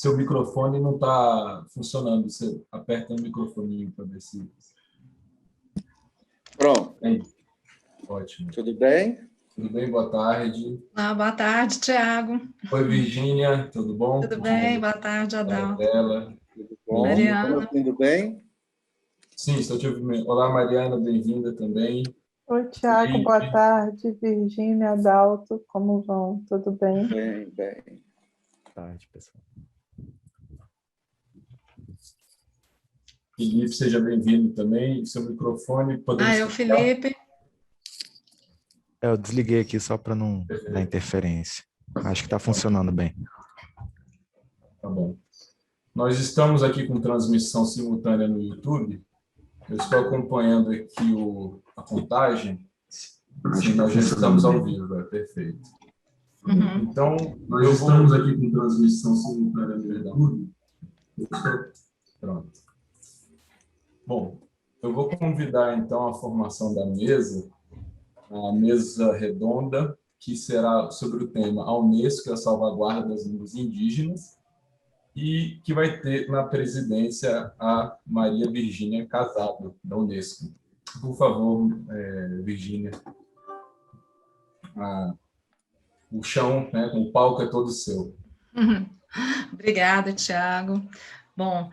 seu microfone não está funcionando. Você aperta o microfone para ver se... Pronto. Ótimo. Tudo bem? Tudo bem? Boa tarde. Boa tarde, Tiago. Oi, Virgínia. Tudo bom? Tudo bem? Boa tarde, Adalto. Tudo bom? Mariana. Tudo bem? Sim, estou te ouvindo. Olá, Mariana. Bem-vinda também. Oi, Tiago. Boa tarde. Virgínia, Adalto. Como vão? Tudo bem? Bem. Boa tarde, pessoal. Felipe, seja bem-vindo também. Seu microfone... É o Felipe. Eu desliguei aqui só para não dar interferência. Acho que está funcionando bem. Tá bom. Nós estamos aqui com transmissão simultânea no YouTube. Eu estou acompanhando aqui a contagem. Sim, nós já estamos ao vivo, perfeito. Uhum. Então, nós estamos aqui com transmissão simultânea no YouTube. Pronto. Bom, eu vou convidar, então, a formação da mesa, a mesa redonda, que será sobre o tema A Unesco e a salvaguarda das línguas indígenas, e que vai ter na presidência a Maria Virgínia Casado, da Unesco. Por favor, Virgínia. O chão, né, o palco é todo seu. Obrigada, Tiago. Bom,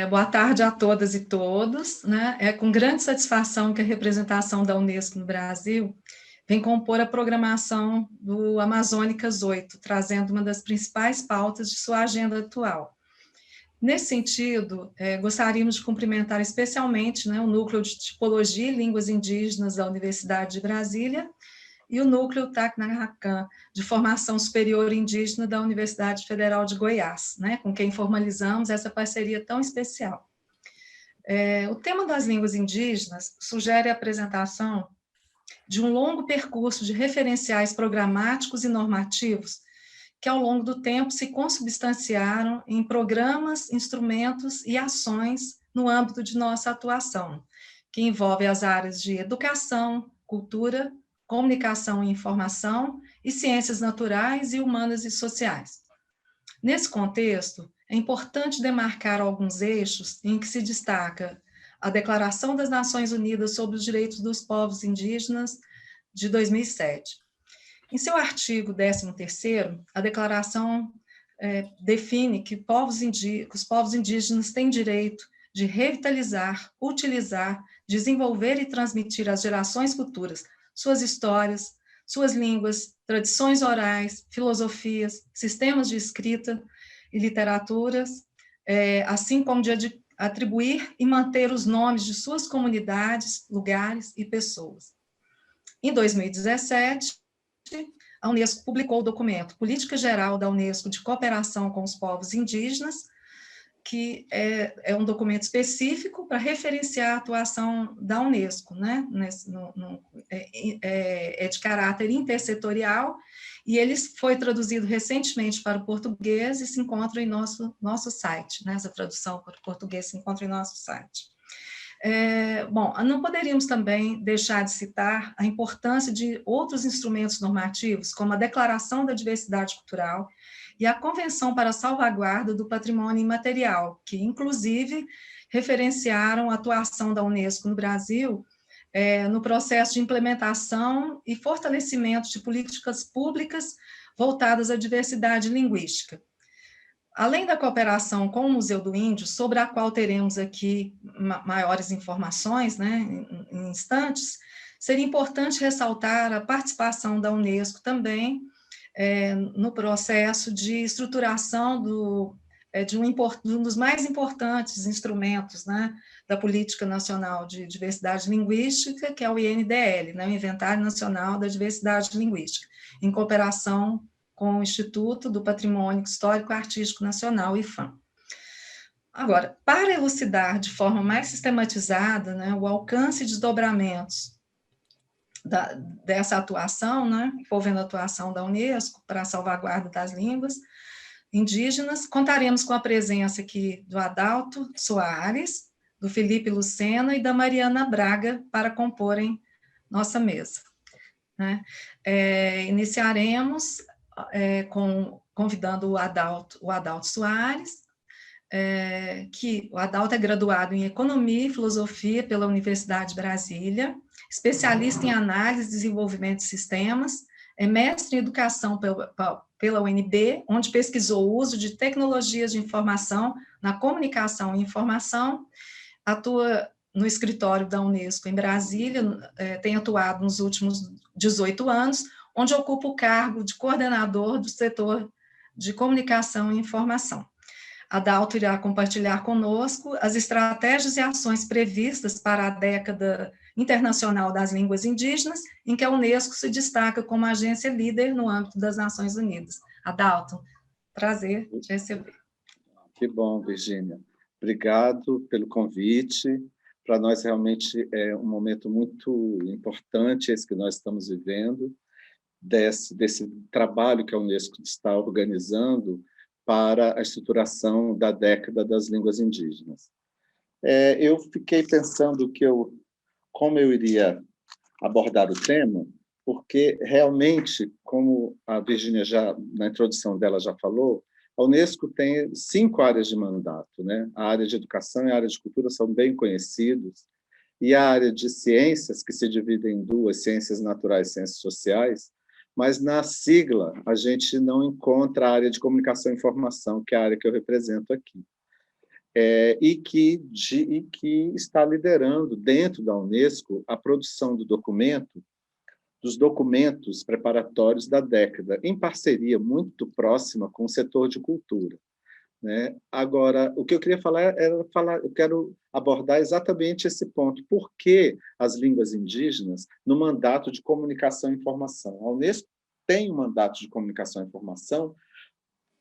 boa tarde a todas e todos, né? É com grande satisfação que a representação da Unesco no Brasil vem compor a programação do Amazônicas 8, trazendo uma das principais pautas de sua agenda atual. Nesse sentido, gostaríamos de cumprimentar especialmente, né, o Núcleo de Tipologia e Línguas Indígenas da Universidade de Brasília e o Núcleo Tacnaracan, de Formação Superior Indígena da Universidade Federal de Goiás, né, com quem formalizamos essa parceria tão especial. O tema das línguas indígenas sugere a apresentação de um longo percurso de referenciais programáticos e normativos que, ao longo do tempo, se consubstanciaram em programas, instrumentos e ações no âmbito de nossa atuação, que envolve as áreas de educação, cultura, comunicação e informação, e ciências naturais e humanas e sociais. Nesse contexto, é importante demarcar alguns eixos em que se destaca a Declaração das Nações Unidas sobre os Direitos dos Povos Indígenas, de 2007. Em seu artigo 13º, a declaração define que os povos indígenas têm direito de revitalizar, utilizar, desenvolver e transmitir às gerações futuras suas histórias, suas línguas, tradições orais, filosofias, sistemas de escrita e literaturas, assim como de atribuir e manter os nomes de suas comunidades, lugares e pessoas. Em 2017, a Unesco publicou o documento Política Geral da Unesco de Cooperação com os Povos Indígenas, que é um documento específico para referenciar a atuação da Unesco, né? É de caráter intersetorial, e ele foi traduzido recentemente para o português e se encontra em nosso site, né? Essa tradução para o português se encontra em nosso site. Bom, não poderíamos também deixar de citar a importância de outros instrumentos normativos, como a Declaração da Diversidade Cultural e a Convenção para a Salvaguarda do Patrimônio Imaterial, que, inclusive, referenciaram a atuação da Unesco no Brasil no processo de implementação e fortalecimento de políticas públicas voltadas à diversidade linguística. Além da cooperação com o Museu do Índio, sobre a qual teremos aqui maiores informações, né, em instantes, seria importante ressaltar a participação da Unesco também no processo de estruturação de um dos mais importantes instrumentos, né, da Política Nacional de Diversidade Linguística, que é o INDL, né, o Inventário Nacional da Diversidade Linguística, em cooperação com o Instituto do Patrimônio Histórico e Artístico Nacional, IFAM. Agora, para elucidar de forma mais sistematizada, né, o alcance e desdobramentos dessa atuação, né, envolvendo a atuação da Unesco para a salvaguarda das línguas indígenas, contaremos com a presença aqui do Adalto Soares, do Felipe Lucena e da Mariana Braga para comporem nossa mesa, né? Iniciaremos convidando o Adalto Soares que o Adalto é graduado em Economia e Filosofia pela Universidade de Brasília, especialista em análise e desenvolvimento de sistemas, é mestre em Educação pela UNB, onde pesquisou o uso de tecnologias de informação na comunicação e informação, atua no escritório da Unesco em Brasília, tem atuado nos últimos 18 anos, onde ocupa o cargo de coordenador do setor de comunicação e informação. Adalto irá compartilhar conosco as estratégias e ações previstas para a década internacional das línguas indígenas, em que a Unesco se destaca como agência líder no âmbito das Nações Unidas. Adalto, prazer te receber. Que bom, Virgínia. Obrigado pelo convite. Para nós, realmente, é um momento muito importante esse que nós estamos vivendo, desse trabalho que a Unesco está organizando para a estruturação da década das línguas indígenas. Eu fiquei pensando como eu iria abordar o tema, porque realmente, como a Virgínia na introdução dela já falou, a Unesco tem 5 áreas de mandato, né? A área de educação e a área de cultura são bem conhecidos, e a área de ciências, que se divide em 2, ciências naturais e ciências sociais, mas na sigla a gente não encontra a área de comunicação e informação, que é a área que eu represento aqui, e que está liderando dentro da Unesco a produção dos documentos preparatórios da década, em parceria muito próxima com o setor de cultura, né? Agora, o que eu queria eu quero abordar exatamente esse ponto. Por que as línguas indígenas no mandato de comunicação e informação? A Unesco tem um mandato de comunicação e informação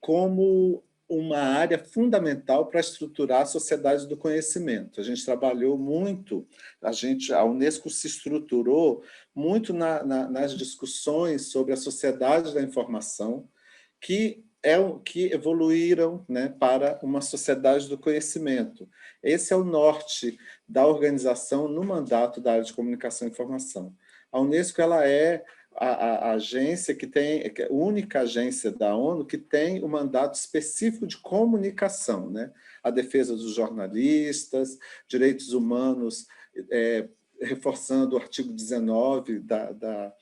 como uma área fundamental para estruturar a sociedade do conhecimento. A gente trabalhou muito, a Unesco se estruturou muito nas discussões sobre a sociedade da informação, que evoluíram, né, para uma sociedade do conhecimento. Esse é o norte da organização no mandato da área de comunicação e informação. A Unesco ela é a agência a única agência da ONU que tem um mandato específico de comunicação, né? A defesa dos jornalistas, direitos humanos, reforçando o artigo 19 da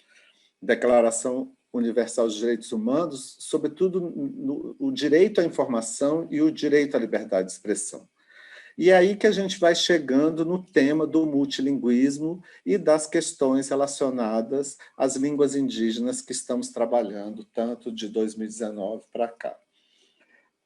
Declaração Universal dos Direitos Humanos, sobretudo o direito à informação e o direito à liberdade de expressão. E é aí que a gente vai chegando no tema do multilinguismo e das questões relacionadas às línguas indígenas que estamos trabalhando, tanto de 2019 para cá.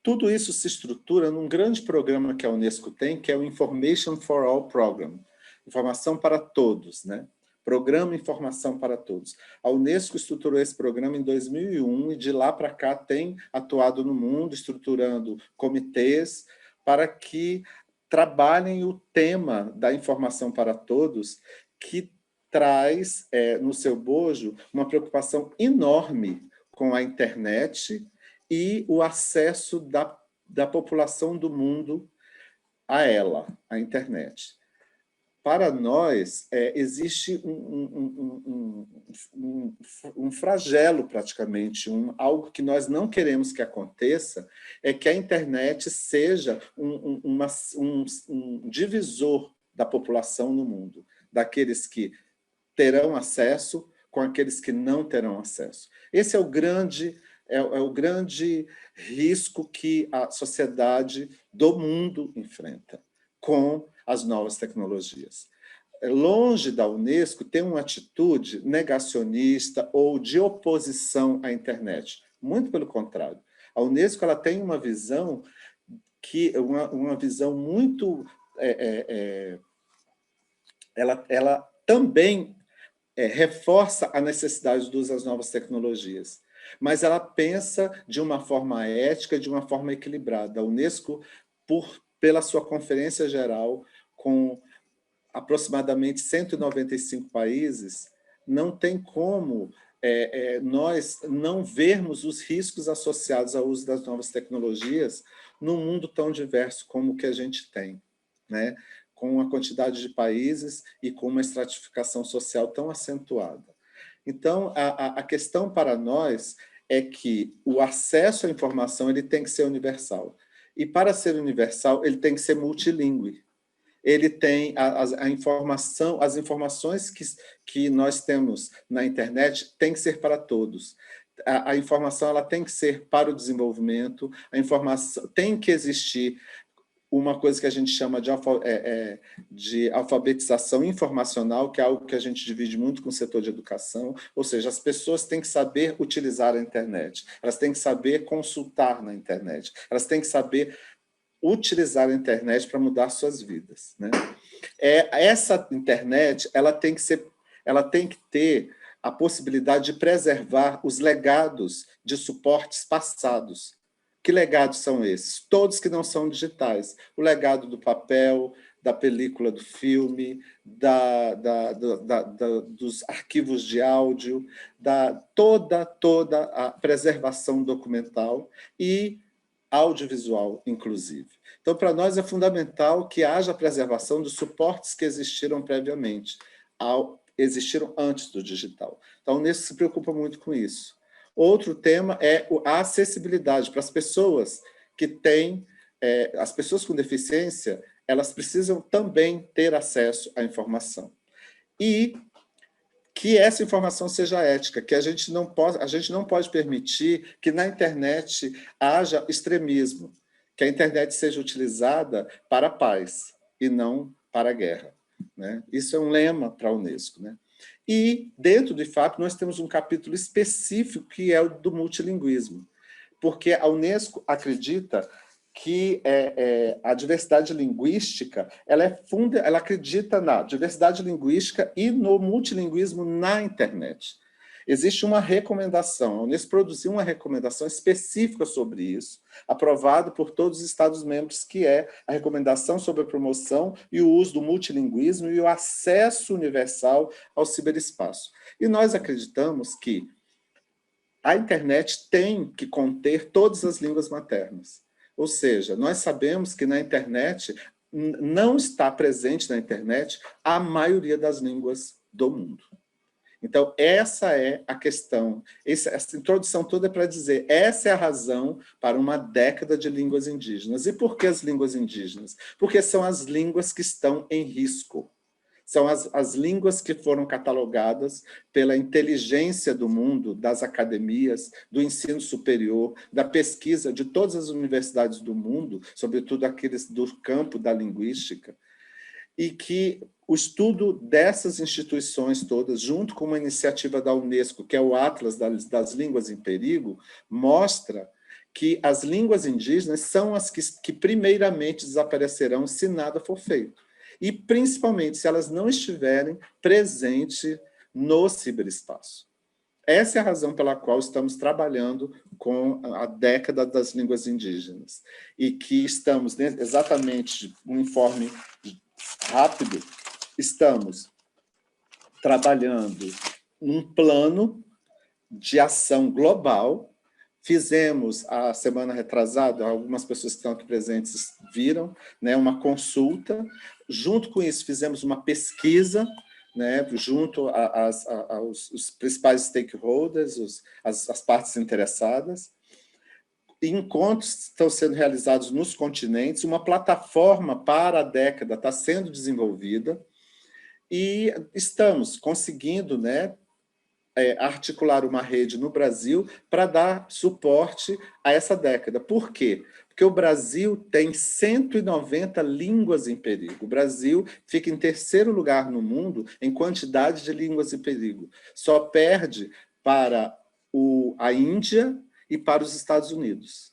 Tudo isso se estrutura num grande programa que a Unesco tem, que é o Information for All Program, Informação para Todos, né? Programa Informação para Todos. A Unesco estruturou esse programa em 2001 e de lá para cá tem atuado no mundo, estruturando comitês para que trabalhem o tema da informação para todos, que traz no seu bojo uma preocupação enorme com a internet e o acesso da população do mundo a ela, a internet. Para nós, existe um flagelo, praticamente, algo que nós não queremos que aconteça, é que a internet seja um divisor da população no mundo, daqueles que terão acesso com aqueles que não terão acesso. Esse é o grande risco que a sociedade do mundo enfrenta com as novas tecnologias. Longe da Unesco ter uma atitude negacionista ou de oposição à internet. Muito pelo contrário. A Unesco ela tem uma visão uma visão muito... ela também reforça a necessidade do uso das novas tecnologias, mas ela pensa de uma forma ética, de uma forma equilibrada. A Unesco, pela sua Conferência Geral, com aproximadamente 195 países, não tem como nós não vermos os riscos associados ao uso das novas tecnologias num mundo tão diverso como o que a gente tem, né? Com a quantidade de países e com uma estratificação social tão acentuada. Então, a questão para nós é que o acesso à informação ele tem que ser universal. E para ser universal, ele tem que ser multilingüe. Ele tem a informação, as informações que nós temos na internet tem que ser para todos. A informação ela tem que ser para o desenvolvimento, a informação tem que existir uma coisa que a gente chama de alfabetização informacional, que é algo que a gente divide muito com o setor de educação, ou seja, as pessoas têm que saber utilizar a internet, elas têm que saber consultar na internet, elas têm que saber utilizar a internet para mudar suas vidas, né? Essa internet ela tem que ter a possibilidade de preservar os legados de suportes passados. Que legados são esses? Todos que não são digitais. O legado do papel, da película, do filme, dos arquivos de áudio, toda a preservação documental e audiovisual, inclusive. Então, para nós é fundamental que haja a preservação dos suportes que existiram previamente, existiram antes do digital. Então, o Unesco se preocupa muito com isso. Outro tema é a acessibilidade para as pessoas que têm, as pessoas com deficiência, elas precisam também ter acesso à informação. E que essa informação seja ética, que a gente não pode permitir que na internet haja extremismo, que a internet seja utilizada para a paz e não para a guerra, né? Isso é um lema para a Unesco, né? E dentro do IFAP nós temos um capítulo específico que é o do multilinguismo, porque a Unesco acredita que a diversidade linguística, ela acredita na diversidade linguística e no multilinguismo na internet. Existe uma recomendação, a Unesco produziu uma recomendação específica sobre isso, aprovada por todos os Estados-membros, que é a recomendação sobre a promoção e o uso do multilinguismo e o acesso universal ao ciberespaço. E nós acreditamos que a internet tem que conter todas as línguas maternas. Ou seja, nós sabemos que na internet, não está presente na internet a maioria das línguas do mundo. Então, essa é a questão. Essa introdução toda é para dizer, essa é a razão para uma década de línguas indígenas. E por que as línguas indígenas? Porque são as línguas que estão em risco. São as línguas que foram catalogadas pela inteligência do mundo, das academias, do ensino superior, da pesquisa de todas as universidades do mundo, sobretudo aqueles do campo da linguística, e que o estudo dessas instituições todas, junto com uma iniciativa da Unesco, que é o Atlas das Línguas em Perigo, mostra que as línguas indígenas são as que primeiramente desaparecerão se nada for feito. E, principalmente, se elas não estiverem presentes no ciberespaço. Essa é a razão pela qual estamos trabalhando com a década das línguas indígenas. E que estamos, exatamente, um informe rápido, estamos trabalhando num plano de ação global. Fizemos, a semana retrasada, algumas pessoas que estão aqui presentes viram, né, uma consulta. Junto com isso, fizemos uma pesquisa, né, junto aos principais stakeholders, as partes interessadas. Encontros estão sendo realizados nos continentes, uma plataforma para a década está sendo desenvolvida e estamos conseguindo, né, articular uma rede no Brasil para dar suporte a essa década. Por quê? Porque o Brasil tem 190 línguas em perigo. O Brasil fica em terceiro lugar no mundo em quantidade de línguas em perigo. Só perde para a Índia e para os Estados Unidos.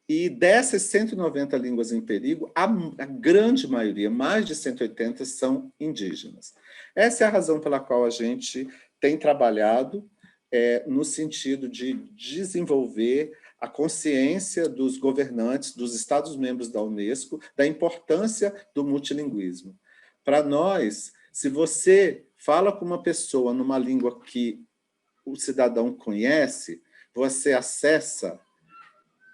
E dessas 190 línguas em perigo, a grande maioria, mais de 180, são indígenas. Essa é a razão pela qual a gente tem trabalhado no sentido de desenvolver a consciência dos governantes, dos Estados-membros da Unesco, da importância do multilinguismo. Para nós, se você fala com uma pessoa numa língua que o cidadão conhece, você acessa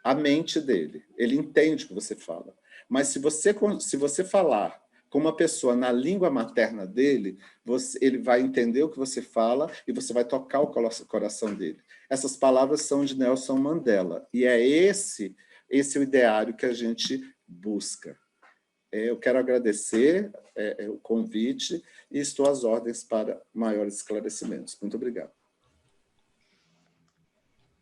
a mente dele, ele entende o que você fala. Mas se você falar com uma pessoa na língua materna dele, ele vai entender o que você fala e você vai tocar o coração dele. Essas palavras são de Nelson Mandela, e é esse esse é o ideário que a gente busca. Eu quero agradecer o convite e estou às ordens para maiores esclarecimentos. Muito obrigado.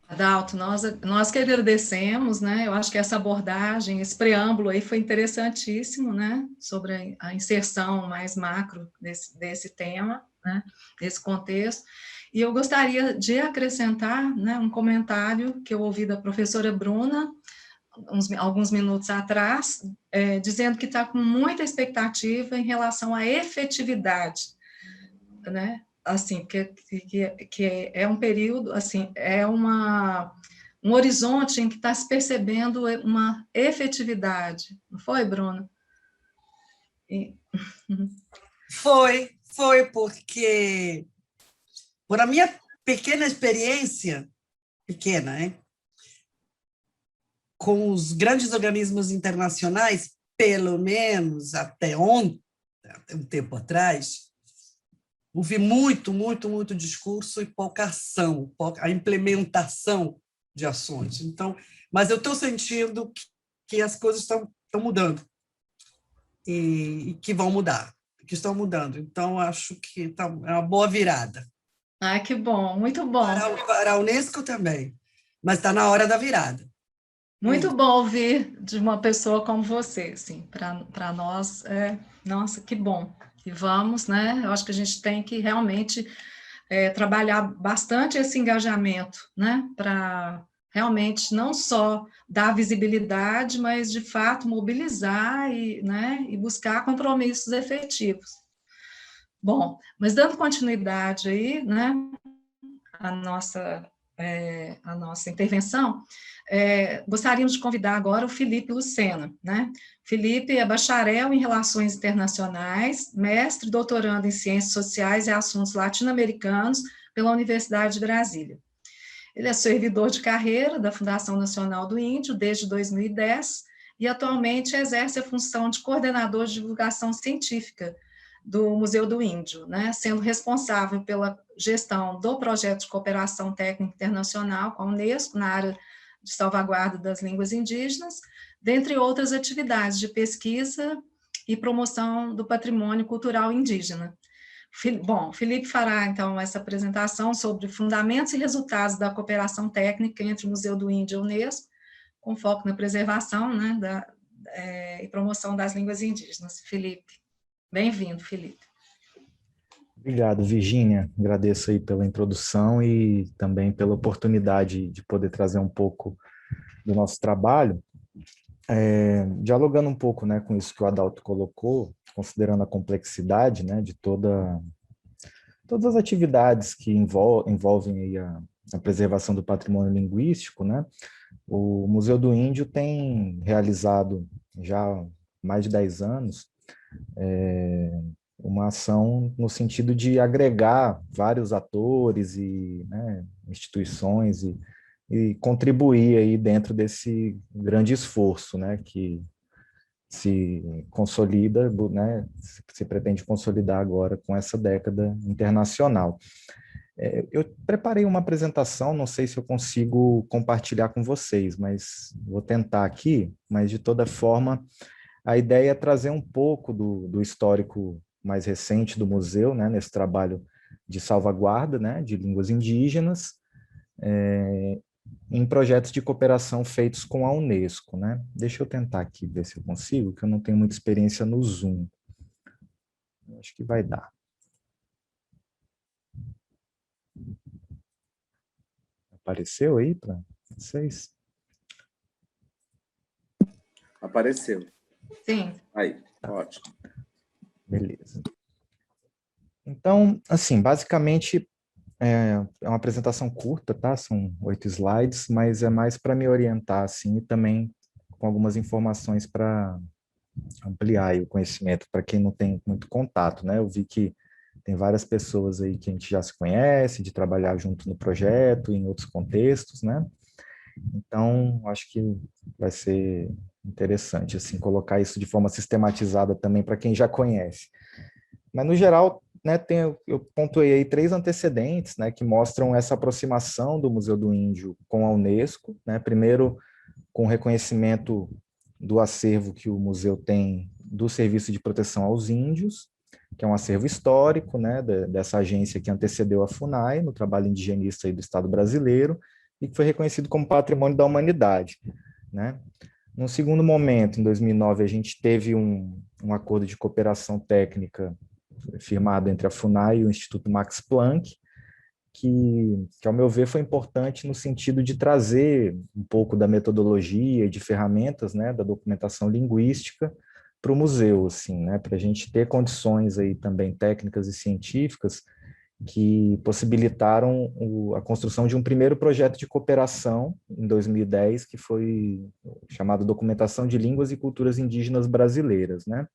Adalto, nós que agradecemos, né? Eu acho que essa abordagem, esse preâmbulo aí foi interessantíssimo, né? Sobre a inserção mais macro desse tema, né? Desse contexto. E eu gostaria de acrescentar, né, um comentário que eu ouvi da professora Bruna, alguns minutos atrás, dizendo que está com muita expectativa em relação à efetividade, né? Assim, que é um período, assim, um horizonte em que está se percebendo uma efetividade. Não foi, Bruna? Foi porque, por a minha pequena experiência, hein, com os grandes organismos internacionais, pelo menos até ontem, até um tempo atrás, houve muito discurso e pouca ação, a implementação de ações. Então, mas eu estou sentindo que as coisas estão mudando e que vão mudar, que estão mudando. Então, acho que é uma boa virada. Ah, que bom, muito bom. Para a Unesco também, mas está na hora da virada. Muito bom ouvir de uma pessoa como você, assim, para nós, nossa, que bom. E vamos, né, eu acho que a gente tem que realmente trabalhar bastante esse engajamento, né, para realmente não só dar visibilidade, mas, de fato, mobilizar e buscar compromissos efetivos. Bom, mas dando continuidade aí, né, à nossa intervenção, gostaríamos de convidar agora o Felipe Lucena, né? Felipe é bacharel em Relações Internacionais, mestre e doutorando em Ciências Sociais e Assuntos Latino-Americanos pela Universidade de Brasília. Ele é servidor de carreira da Fundação Nacional do Índio desde 2010 e atualmente exerce a função de coordenador de divulgação científica do Museu do Índio, né, sendo responsável pela gestão do projeto de cooperação técnica internacional com a Unesco na área de salvaguarda das línguas indígenas, dentre outras atividades de pesquisa e promoção do patrimônio cultural indígena. Bom, Felipe fará, então, essa apresentação sobre fundamentos e resultados da cooperação técnica entre o Museu do Índio e a Unesco, com foco na preservação, né, e promoção das línguas indígenas. Felipe, bem-vindo, Felipe. Obrigado, Virgínia. Agradeço aí pela introdução e também pela oportunidade de poder trazer um pouco do nosso trabalho. Dialogando um pouco, né, com isso que o Adalto colocou, considerando a complexidade, né, de todas as atividades que envolvem aí a preservação do patrimônio linguístico, né, o Museu do Índio tem realizado já há mais de 10 anos uma ação no sentido de agregar vários atores e, né, instituições e contribuir aí dentro desse grande esforço, né, que se consolida, né, se pretende consolidar agora com essa década internacional. Eu preparei uma apresentação, não sei se eu consigo compartilhar com vocês, mas vou tentar aqui, mas de toda forma, a ideia é trazer um pouco do histórico mais recente do museu, né, nesse trabalho de salvaguarda, né, de línguas indígenas, em projetos de cooperação feitos com a Unesco, né? Deixa eu tentar aqui ver se eu consigo, que eu não tenho muita experiência no Zoom. Acho que vai dar. Apareceu aí para vocês? Apareceu. Sim. Aí, ótimo. Beleza. Então, assim, basicamente, é uma apresentação curta, tá? São 8 slides, mas é mais para me orientar, assim, e também com algumas informações para ampliar aí o conhecimento, para quem não tem muito contato, né? Eu vi que tem várias pessoas aí que a gente já se conhece, de trabalhar junto no projeto, em outros contextos, né? Então, acho que vai ser interessante, assim, colocar isso de forma sistematizada também para quem já conhece. Mas, no geral, né, eu pontuei aí 3 antecedentes, né, que mostram essa aproximação do Museu do Índio com a Unesco, né? Primeiro, com reconhecimento do acervo que o museu tem do Serviço de Proteção aos Índios, que é um acervo histórico, né, dessa agência que antecedeu a FUNAI, no trabalho indigenista aí do Estado brasileiro, e que foi reconhecido como Patrimônio da Humanidade, né? Num segundo momento, em 2009, a gente teve um acordo de cooperação técnica firmado entre a FUNAI e o Instituto Max Planck, que, ao meu ver, foi importante no sentido de trazer um pouco da metodologia e de ferramentas, né, da documentação linguística para o museu, assim, né, para a gente ter condições aí também técnicas e científicas que possibilitaram a construção de um primeiro projeto de cooperação em 2010, que foi chamado Documentação de Línguas e Culturas Indígenas Brasileiras, né?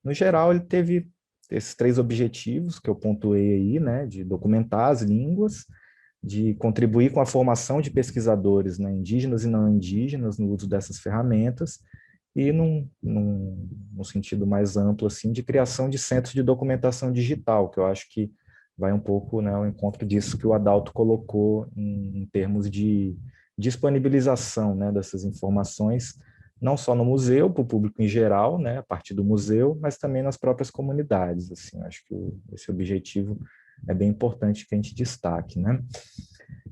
No geral, ele teve esses 3 objetivos que eu pontuei aí, né, de documentar as línguas, de contribuir com a formação de pesquisadores, né, indígenas e não indígenas no uso dessas ferramentas, e num sentido mais amplo, assim, de criação de centros de documentação digital, que eu acho que vai um pouco, né, ao encontro disso que o Adalto colocou em termos de disponibilização, né, dessas informações, não só no museu, para o público em geral, né, a partir do museu, mas também nas próprias comunidades. Assim, acho que esse objetivo é bem importante que a gente destaque, né?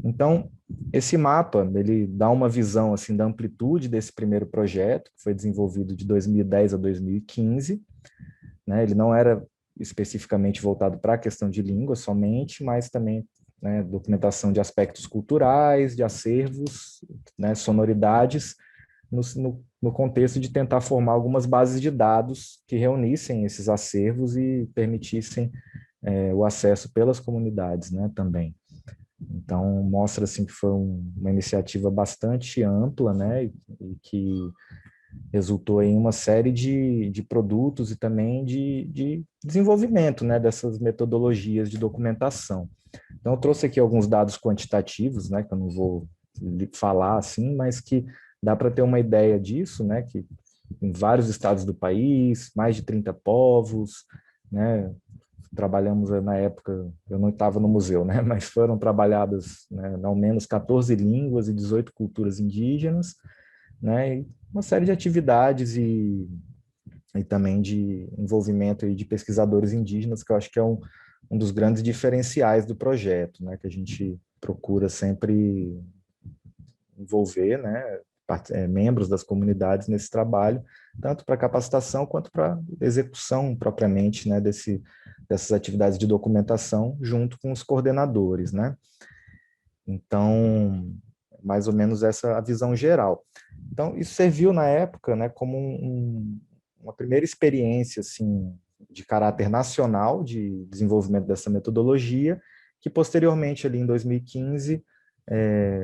Então, esse mapa, ele dá uma visão assim da amplitude desse primeiro projeto, que foi desenvolvido de 2010 a 2015, né? Ele não era especificamente voltado para a questão de língua somente, mas também, né, documentação de aspectos culturais, de acervos, né, sonoridades, no contexto de tentar formar algumas bases de dados que reunissem esses acervos e permitissem o acesso pelas comunidades, né, também. Então, mostra assim, que foi uma iniciativa bastante ampla, né, e que resultou em uma série de produtos e também de desenvolvimento, né, dessas metodologias de documentação. Então, eu trouxe aqui alguns dados quantitativos, né, que eu não vou falar assim, mas que dá para ter uma ideia disso, né, que em vários estados do país, mais de 30 povos, né, trabalhamos na época, eu não estava no museu, né, mas foram trabalhadas, né, ao menos 14 línguas e 18 culturas indígenas, né, e uma série de atividades e também de envolvimento aí de pesquisadores indígenas, que eu acho que é um dos grandes diferenciais do projeto, né, que a gente procura sempre envolver, né, membros das comunidades nesse trabalho, tanto para capacitação quanto para execução propriamente, né, dessas atividades de documentação junto com os coordenadores, né. Então, mais ou menos essa a visão geral. Então, isso serviu na época, né, como uma primeira experiência assim, de caráter nacional de desenvolvimento dessa metodologia, que posteriormente, ali em 2015,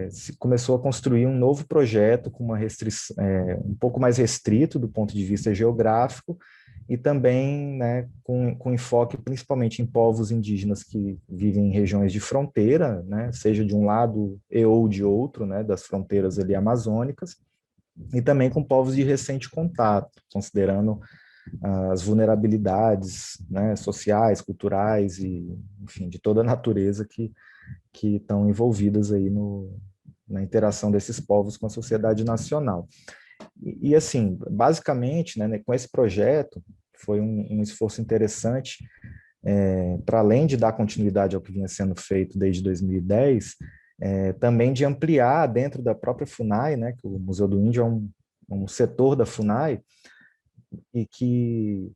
se começou a construir um novo projeto com uma restrição, um pouco mais restrito do ponto de vista geográfico, e também, né, com enfoque principalmente em povos indígenas que vivem em regiões de fronteira, né, seja de um lado ou de outro, né, das fronteiras ali amazônicas, e também com povos de recente contato, considerando as vulnerabilidades, né, sociais, culturais e, enfim, de toda a natureza que estão envolvidas aí na interação desses povos com a sociedade nacional. E assim, basicamente, né, com esse projeto, foi um esforço interessante, para além de dar continuidade ao que vinha sendo feito desde 2010, também de ampliar dentro da própria FUNAI, né, que o Museu do Índio é um setor da FUNAI, e que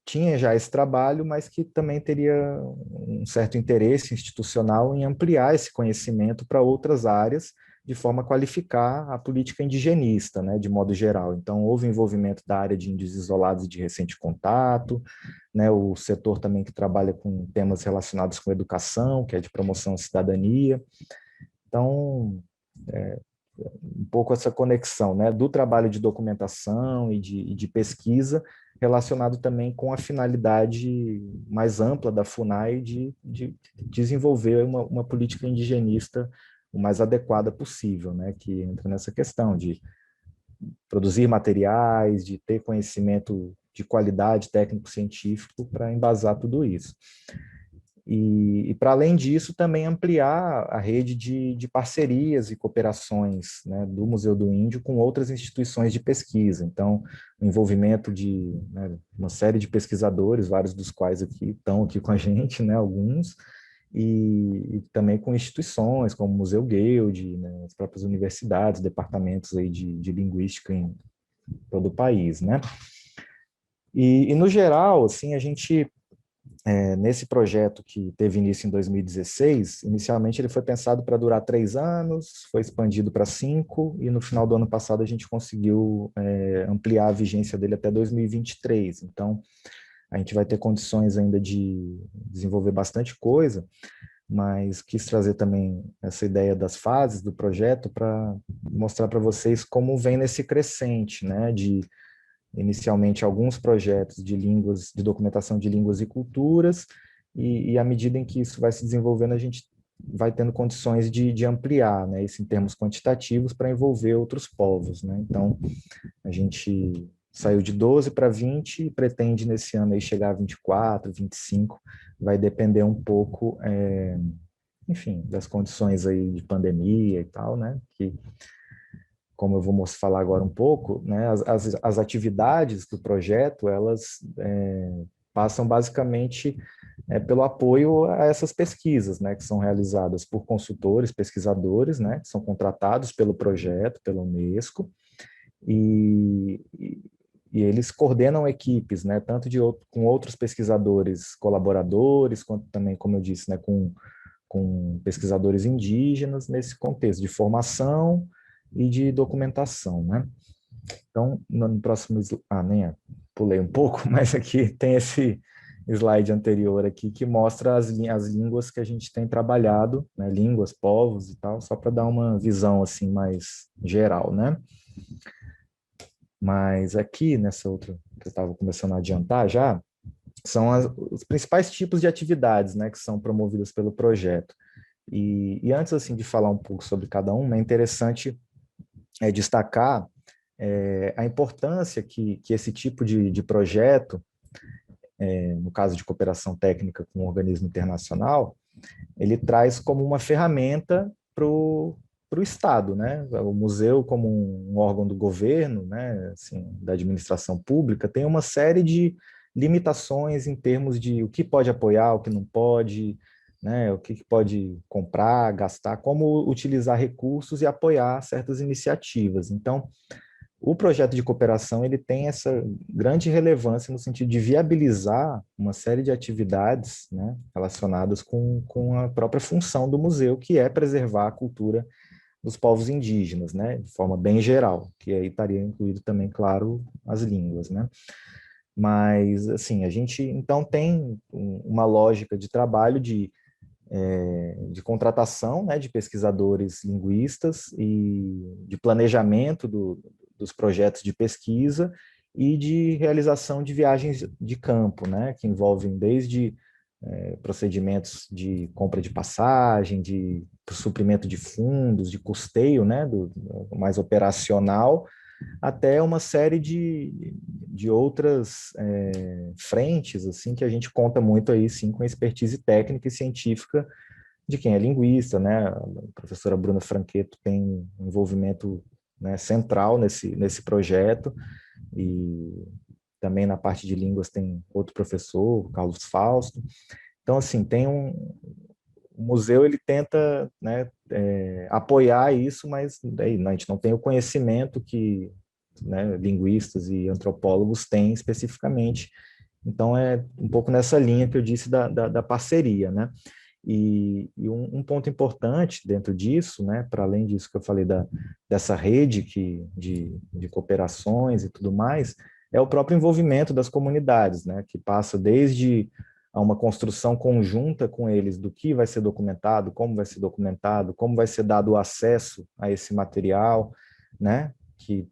tinha já esse trabalho, mas que também teria um certo interesse institucional em ampliar esse conhecimento para outras áreas, de forma a qualificar a política indigenista, né, de modo geral. Então, houve envolvimento da área de índios isolados e de recente contato, né, o setor também que trabalha com temas relacionados com educação, que é de promoção à cidadania. Então, um pouco essa conexão, né, do trabalho de documentação e de pesquisa, relacionado também com a finalidade mais ampla da FUNAI de desenvolver uma política indigenista o mais adequada possível, né, que entra nessa questão de produzir materiais, de ter conhecimento de qualidade técnico-científico para embasar tudo isso. E para além disso, também ampliar a rede de parcerias e cooperações, né, do Museu do Índio com outras instituições de pesquisa. Então, o envolvimento de, né, uma série de pesquisadores, vários dos quais estão aqui com a gente, né, alguns, e também com instituições como o Museu Guild, né, as próprias universidades, departamentos aí de linguística em todo o país, né? E no geral, assim, a gente, nesse projeto que teve início em 2016, inicialmente ele foi pensado para durar 3 anos, foi expandido para 5, e no final do ano passado a gente conseguiu ampliar a vigência dele até 2023. Então, a gente vai ter condições ainda de desenvolver bastante coisa, mas quis trazer também essa ideia das fases do projeto para mostrar para vocês como vem nesse crescente, né, de inicialmente alguns projetos de línguas, de documentação de línguas e culturas, e à medida em que isso vai se desenvolvendo, a gente vai tendo condições de ampliar, né, isso em termos quantitativos para envolver outros povos, né? Então, a gente saiu de 12 para 20 e pretende nesse ano aí chegar a 24, 25, vai depender um pouco, enfim, das condições aí de pandemia e tal, né, que, como eu vou falar agora um pouco, né, as atividades do projeto, elas passam basicamente pelo apoio a essas pesquisas, né, que são realizadas por consultores, pesquisadores, né, que são contratados pelo projeto, pela Unesco, e eles coordenam equipes, né, tanto com outros pesquisadores colaboradores, quanto também, como eu disse, né, com pesquisadores indígenas, nesse contexto de formação e de documentação, né? Então, no próximo pulei um pouco, mas aqui tem esse slide anterior aqui que mostra as línguas que a gente tem trabalhado, né, línguas, povos e tal, só para dar uma visão assim mais geral, né? Mas aqui, nessa outra que eu estava começando a adiantar já, são os principais tipos de atividades, né, que são promovidas pelo projeto. E antes assim de falar um pouco sobre cada um, é interessante destacar a importância que esse tipo de projeto, no caso de cooperação técnica com um organismo internacional, ele traz como uma ferramenta para o Estado, né? O museu, como um órgão do governo, né, assim, da administração pública, tem uma série de limitações em termos de o que pode apoiar, o que não pode, né, o que pode comprar, gastar, como utilizar recursos e apoiar certas iniciativas. Então, o projeto de cooperação ele tem essa grande relevância no sentido de viabilizar uma série de atividades, né, relacionadas com a própria função do museu, que é preservar a cultura dos povos indígenas, né, de forma bem geral, que aí estaria incluído também, claro, as línguas, né. Mas, assim, a gente, então, tem uma lógica de trabalho de contratação, né, de pesquisadores linguistas e de planejamento dos projetos de pesquisa e de realização de viagens de campo, né, que envolvem desde procedimentos de compra de passagem, de suprimento de fundos, de custeio, né, do mais operacional, até uma série de outras frentes, assim, que a gente conta muito aí, sim, com a expertise técnica e científica de quem é linguista, né? A professora Bruna Franqueto tem um envolvimento, né, central nesse projeto, e também na parte de línguas tem outro professor, Carlos Fausto. Então, assim, o museu ele tenta, né, apoiar isso, mas daí, a gente não tem o conhecimento que, né, linguistas e antropólogos têm especificamente. Então, é um pouco nessa linha que eu disse da parceria, né? E um ponto importante dentro disso, né, para além disso que eu falei dessa rede de cooperações e tudo mais, é o próprio envolvimento das comunidades, né, que passa desde a uma construção conjunta com eles do que vai ser documentado, como vai ser dado o acesso a esse material, né, que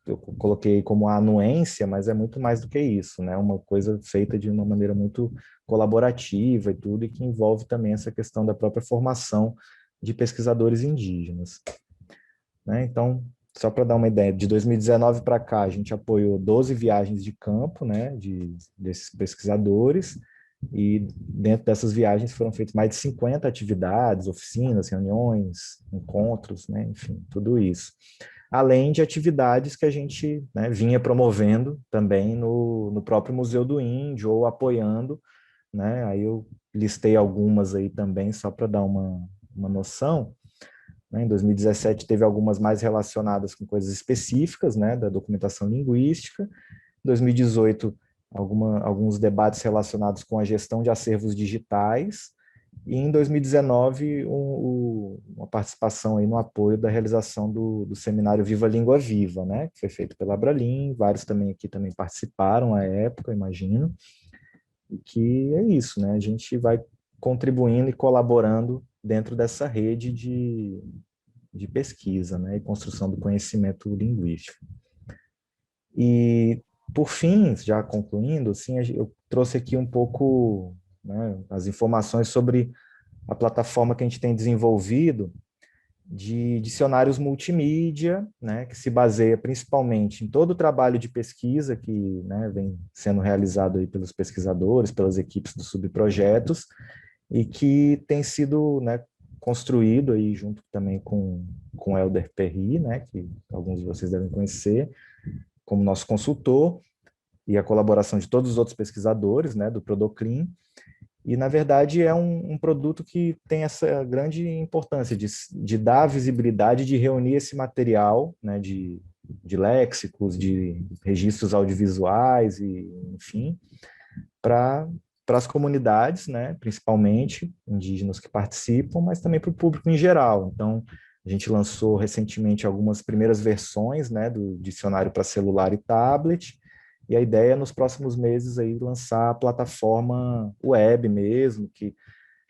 eu coloquei como a anuência, mas é muito mais do que isso, né? Uma coisa feita de uma maneira muito colaborativa e tudo, e que envolve também essa questão da própria formação de pesquisadores indígenas, né? Então, só para dar uma ideia, de 2019 para cá, a gente apoiou 12 viagens de campo, né, desses pesquisadores, e dentro dessas viagens foram feitas mais de 50 atividades, oficinas, reuniões, encontros, né, enfim, tudo isso. Além de atividades que a gente, né, vinha promovendo também no próprio Museu do Índio, ou apoiando, né, aí eu listei algumas aí também, só para dar uma noção. Em 2017 teve algumas mais relacionadas com coisas específicas, né, da documentação linguística. Em 2018, alguns debates relacionados com a gestão de acervos digitais. E em 2019, uma participação aí no apoio da realização do seminário Viva Língua Viva, né, que foi feito pela Abralim, vários também aqui também participaram à época, imagino. E que é isso, né, a gente vai contribuindo e colaborando dentro dessa rede de pesquisa, né, e construção do conhecimento linguístico. E, por fim, já concluindo, assim, eu trouxe aqui um pouco, né, as informações sobre a plataforma que a gente tem desenvolvido de dicionários multimídia, né, que se baseia principalmente em todo o trabalho de pesquisa que, né, vem sendo realizado aí pelos pesquisadores, pelas equipes dos subprojetos, e que tem sido, né, construído aí junto também com o Helder Perry, né, que alguns de vocês devem conhecer, como nosso consultor, e a colaboração de todos os outros pesquisadores, né, do Prodoclin. E, na verdade, é um produto que tem essa grande importância de dar visibilidade, de reunir esse material, né, de léxicos, de registros audiovisuais, e, enfim, para as comunidades, né, principalmente indígenas que participam, mas também para o público em geral. Então, a gente lançou recentemente algumas primeiras versões, né, do dicionário para celular e tablet, e a ideia é, nos próximos meses, aí, lançar a plataforma web mesmo, que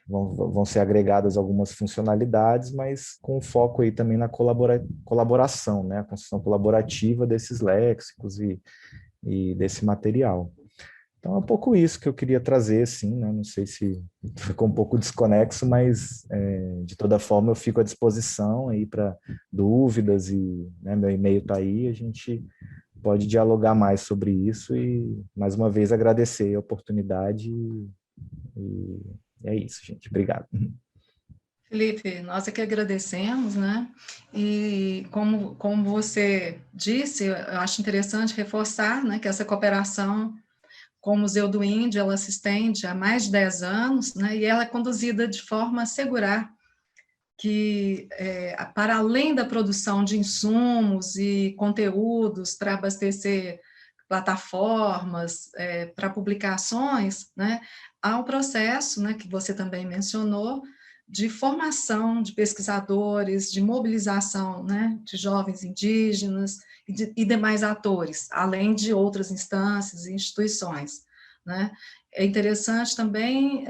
vão ser agregadas algumas funcionalidades, mas com foco aí também na colaboração, né, a construção colaborativa desses léxicos e desse material. Então, é um pouco isso que eu queria trazer, assim, né? Não sei se ficou um pouco desconexo, mas, de toda forma, eu fico à disposição aí para dúvidas e, né, meu e-mail está aí, a gente pode dialogar mais sobre isso e, mais uma vez, agradecer a oportunidade e é isso, gente. Obrigado. Felipe, nós é que agradecemos, né? E como você disse, eu acho interessante reforçar, né, que essa cooperação com o Museu do Índio, ela se estende há mais de 10 anos, né, e ela é conduzida de forma a assegurar que, para além da produção de insumos e conteúdos para abastecer plataformas, para publicações, né, há um processo, né, que você também mencionou, de formação de pesquisadores, de mobilização, né, de jovens indígenas e demais atores, além de outras instâncias e instituições, né. É interessante também,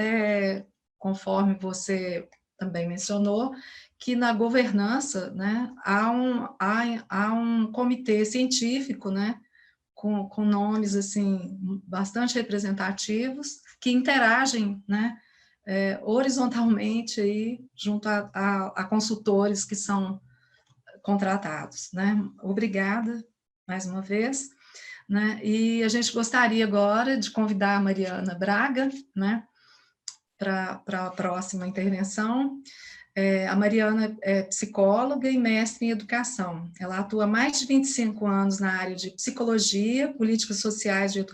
conforme você também mencionou, que na governança, né, há um comitê científico, né, com nomes assim bastante representativos, que interagem, né, horizontalmente aí, junto a consultores que são contratados, né? Obrigada mais uma vez, né? E a gente gostaria agora de convidar a Mariana Braga, né, para a próxima intervenção. A Mariana é psicóloga e mestre em educação. Ela atua há mais de 25 anos na área de psicologia, políticas sociais e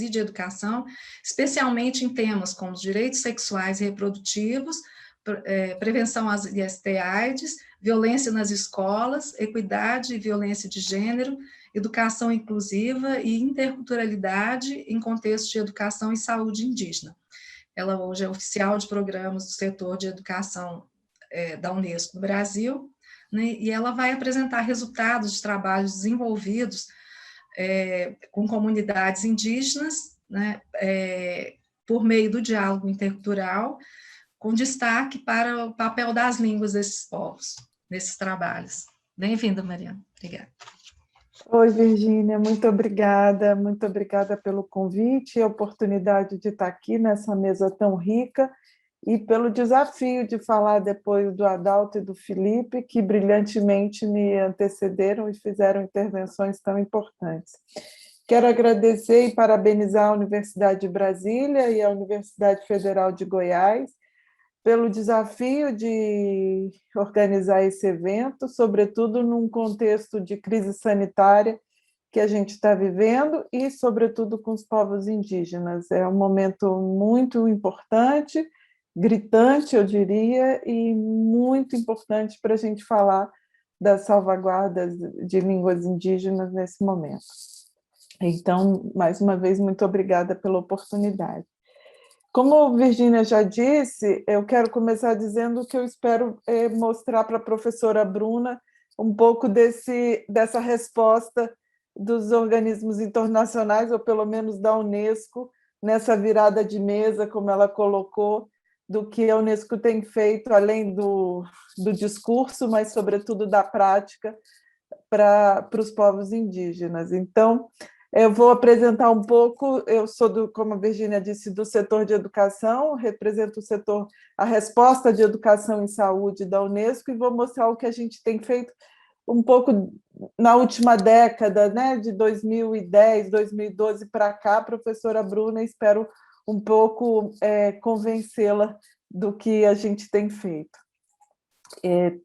de educação, especialmente em temas como os direitos sexuais e reprodutivos, prevenção às IST/AIDS, violência nas escolas, equidade e violência de gênero, educação inclusiva e interculturalidade em contexto de educação e saúde indígena. Ela hoje é oficial de programas do setor de educação da Unesco no Brasil, né, e ela vai apresentar resultados de trabalhos desenvolvidos com comunidades indígenas, né, por meio do diálogo intercultural, com destaque para o papel das línguas desses povos, nesses trabalhos. Bem-vinda, Mariana. Obrigada. Oi, Virgínia, muito obrigada pelo convite e a oportunidade de estar aqui nessa mesa tão rica e pelo desafio de falar depois do Adalto e do Felipe, que brilhantemente me antecederam e fizeram intervenções tão importantes. Quero agradecer e parabenizar a Universidade de Brasília e a Universidade Federal de Goiás pelo desafio de organizar esse evento, sobretudo num contexto de crise sanitária que a gente está vivendo e, sobretudo, com os povos indígenas. É um momento muito importante, gritante, eu diria, e muito importante para a gente falar das salvaguardas de línguas indígenas nesse momento. Então, mais uma vez, muito obrigada pela oportunidade. Como a Virgínia já disse, eu quero começar dizendo que eu espero mostrar para a professora Bruna um pouco dessa resposta dos organismos internacionais, ou pelo menos da Unesco, nessa virada de mesa, como ela colocou, do que a Unesco tem feito, além do discurso, mas, sobretudo, da prática para os povos indígenas. Então, eu vou apresentar um pouco, eu sou, como a Virgínia disse, do setor de educação, represento o setor, a resposta de educação em saúde da Unesco, e vou mostrar o que a gente tem feito um pouco na última década, né, de 2010, 2012 para cá, professora Bruna, espero um pouco convencê-la do que a gente tem feito.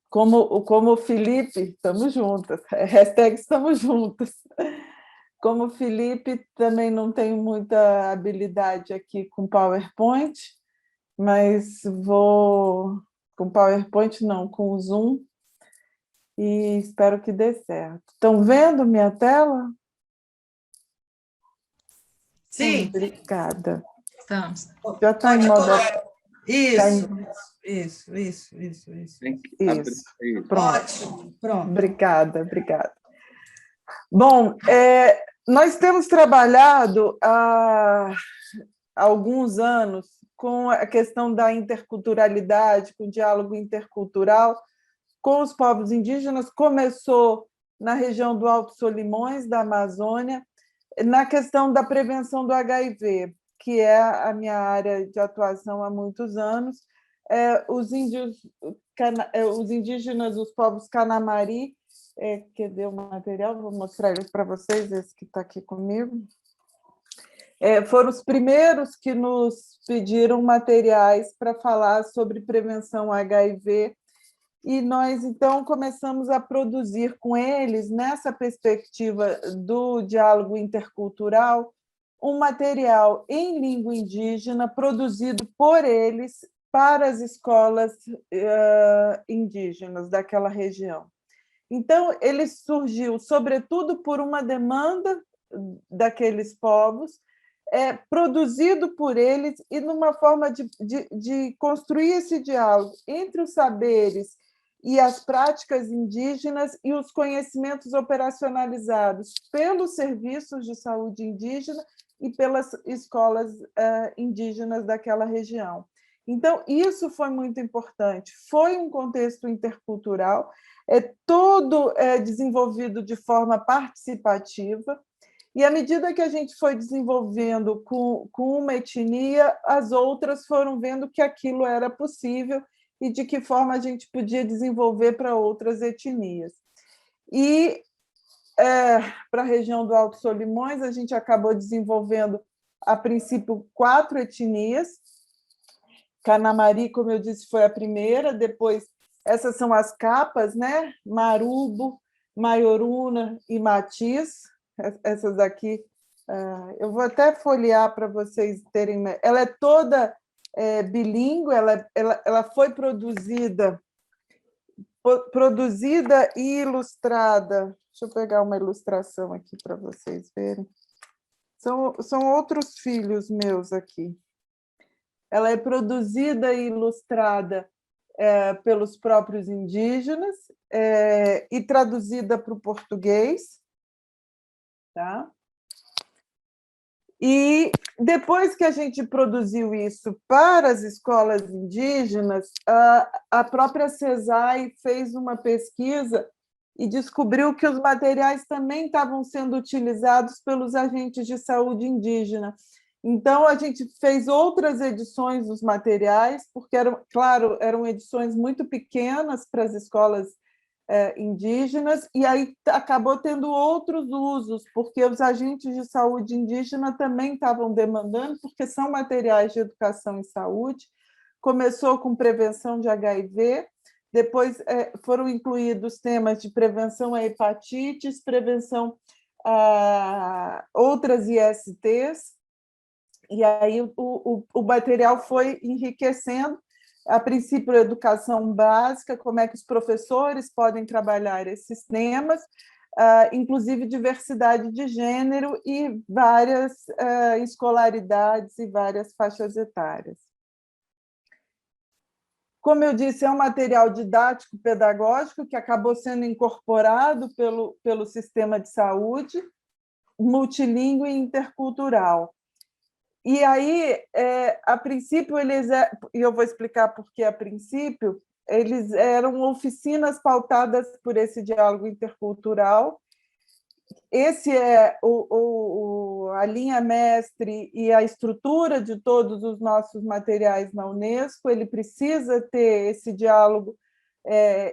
Como o Felipe, estamos juntas, hashtag estamos juntas. Como o Felipe, também não tenho muita habilidade aqui com PowerPoint, mas vou... Com PowerPoint não, com o Zoom, e espero que dê certo. Estão vendo minha tela? Sim. Obrigada. Estamos. Já está em modo... Isso. Pronto. Ótimo, pronto. Obrigada. Bom, nós temos trabalhado há alguns anos com a questão da interculturalidade, com o diálogo intercultural com os povos indígenas. Começou na região do Alto Solimões, da Amazônia, na questão da prevenção do HIV, que é a minha área de atuação há muitos anos. Os indígenas, os povos Canamari, cadê o material? Vou mostrar ele para vocês, esse que está aqui comigo. Foram os primeiros que nos pediram materiais para falar sobre prevenção HIV, e nós, então, começamos a produzir com eles, nessa perspectiva do diálogo intercultural, um material em língua indígena produzido por eles para as escolas indígenas daquela região. Então, ele surgiu, sobretudo, por uma demanda daqueles povos, produzido por eles, e numa forma de construir esse diálogo entre os saberes e as práticas indígenas e os conhecimentos operacionalizados pelos serviços de saúde indígena e pelas escolas indígenas daquela região. Então, isso foi muito importante. Foi um contexto intercultural, todo desenvolvido de forma participativa, e à medida que a gente foi desenvolvendo com uma etnia, as outras foram vendo que aquilo era possível e de que forma a gente podia desenvolver para outras etnias. E para a região do Alto Solimões, a gente acabou desenvolvendo, a princípio, 4 etnias. Canamari, como eu disse, foi a primeira, depois essas são as capas, né? Marubo, Maioruna e Matiz. Essas aqui, eu vou até folhear para vocês terem... Ela é toda bilíngue, ela foi produzida e ilustrada. Deixa eu pegar uma ilustração aqui para vocês verem. São outros filhos meus aqui. Ela é produzida e ilustrada pelos próprios indígenas e traduzida para o português. Tá? E depois que a gente produziu isso para as escolas indígenas, a própria CESAI fez uma pesquisa e descobriu que os materiais também estavam sendo utilizados pelos agentes de saúde indígena. Então, a gente fez outras edições dos materiais, porque, claro, eram edições muito pequenas para as escolas indígenas, e aí acabou tendo outros usos, porque os agentes de saúde indígena também estavam demandando, porque são materiais de educação em saúde. Começou com prevenção de HIV, depois foram incluídos temas de prevenção a hepatites, prevenção a outras ISTs, e aí o material foi enriquecendo, a princípio, a educação básica, como é que os professores podem trabalhar esses temas, inclusive diversidade de gênero e várias escolaridades e várias faixas etárias. Como eu disse, é um material didático pedagógico que acabou sendo incorporado pelo sistema de saúde, multilíngue e intercultural. E aí, a princípio, e eu vou explicar por que a princípio, eles eram oficinas pautadas por esse diálogo intercultural. Esse é a linha mestre e a estrutura de todos os nossos materiais na Unesco. Ele precisa ter esse diálogo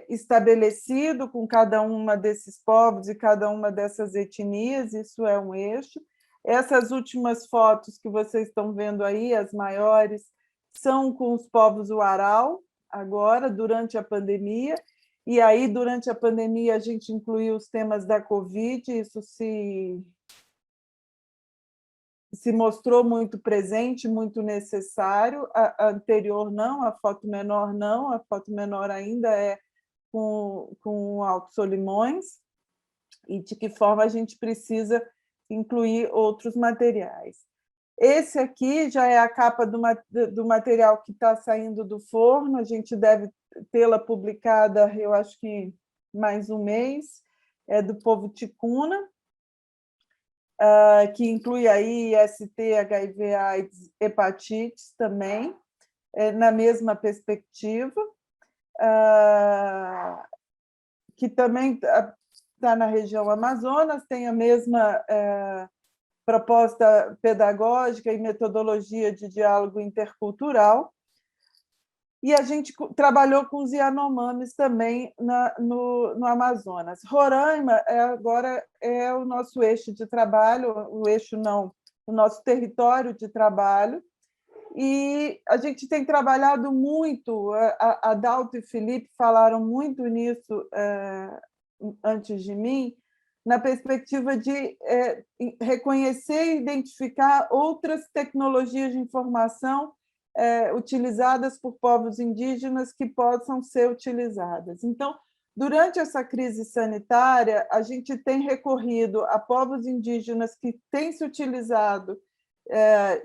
estabelecido com cada uma desses povos e cada uma dessas etnias, isso é um eixo. Essas últimas fotos que vocês estão vendo aí, as maiores, são com os povos Warao, agora, durante a pandemia, e aí, durante a pandemia, a gente incluiu os temas da Covid, isso se mostrou muito presente, muito necessário. A anterior não, a foto menor não, a foto menor ainda é com o Alto Solimões, e de que forma a gente precisa incluir outros materiais. Esse aqui já é a capa do material que está saindo do forno, a gente deve tê-la publicada, eu acho que mais um mês, é do povo ticuna, que inclui aí IST, HIV, AIDS, hepatites também, na mesma perspectiva, que também está na região Amazonas, tem a mesma proposta pedagógica e metodologia de diálogo intercultural, e a gente trabalhou com os Yanomamis também no Amazonas. Roraima agora é o nosso eixo de trabalho, o eixo não, o nosso território de trabalho, e a gente tem trabalhado muito, a Dalto e Felipe falaram muito nisso antes de mim, na perspectiva de reconhecer e identificar outras tecnologias de informação utilizadas por povos indígenas que possam ser utilizadas. Então, durante essa crise sanitária, a gente tem recorrido a povos indígenas que têm se utilizado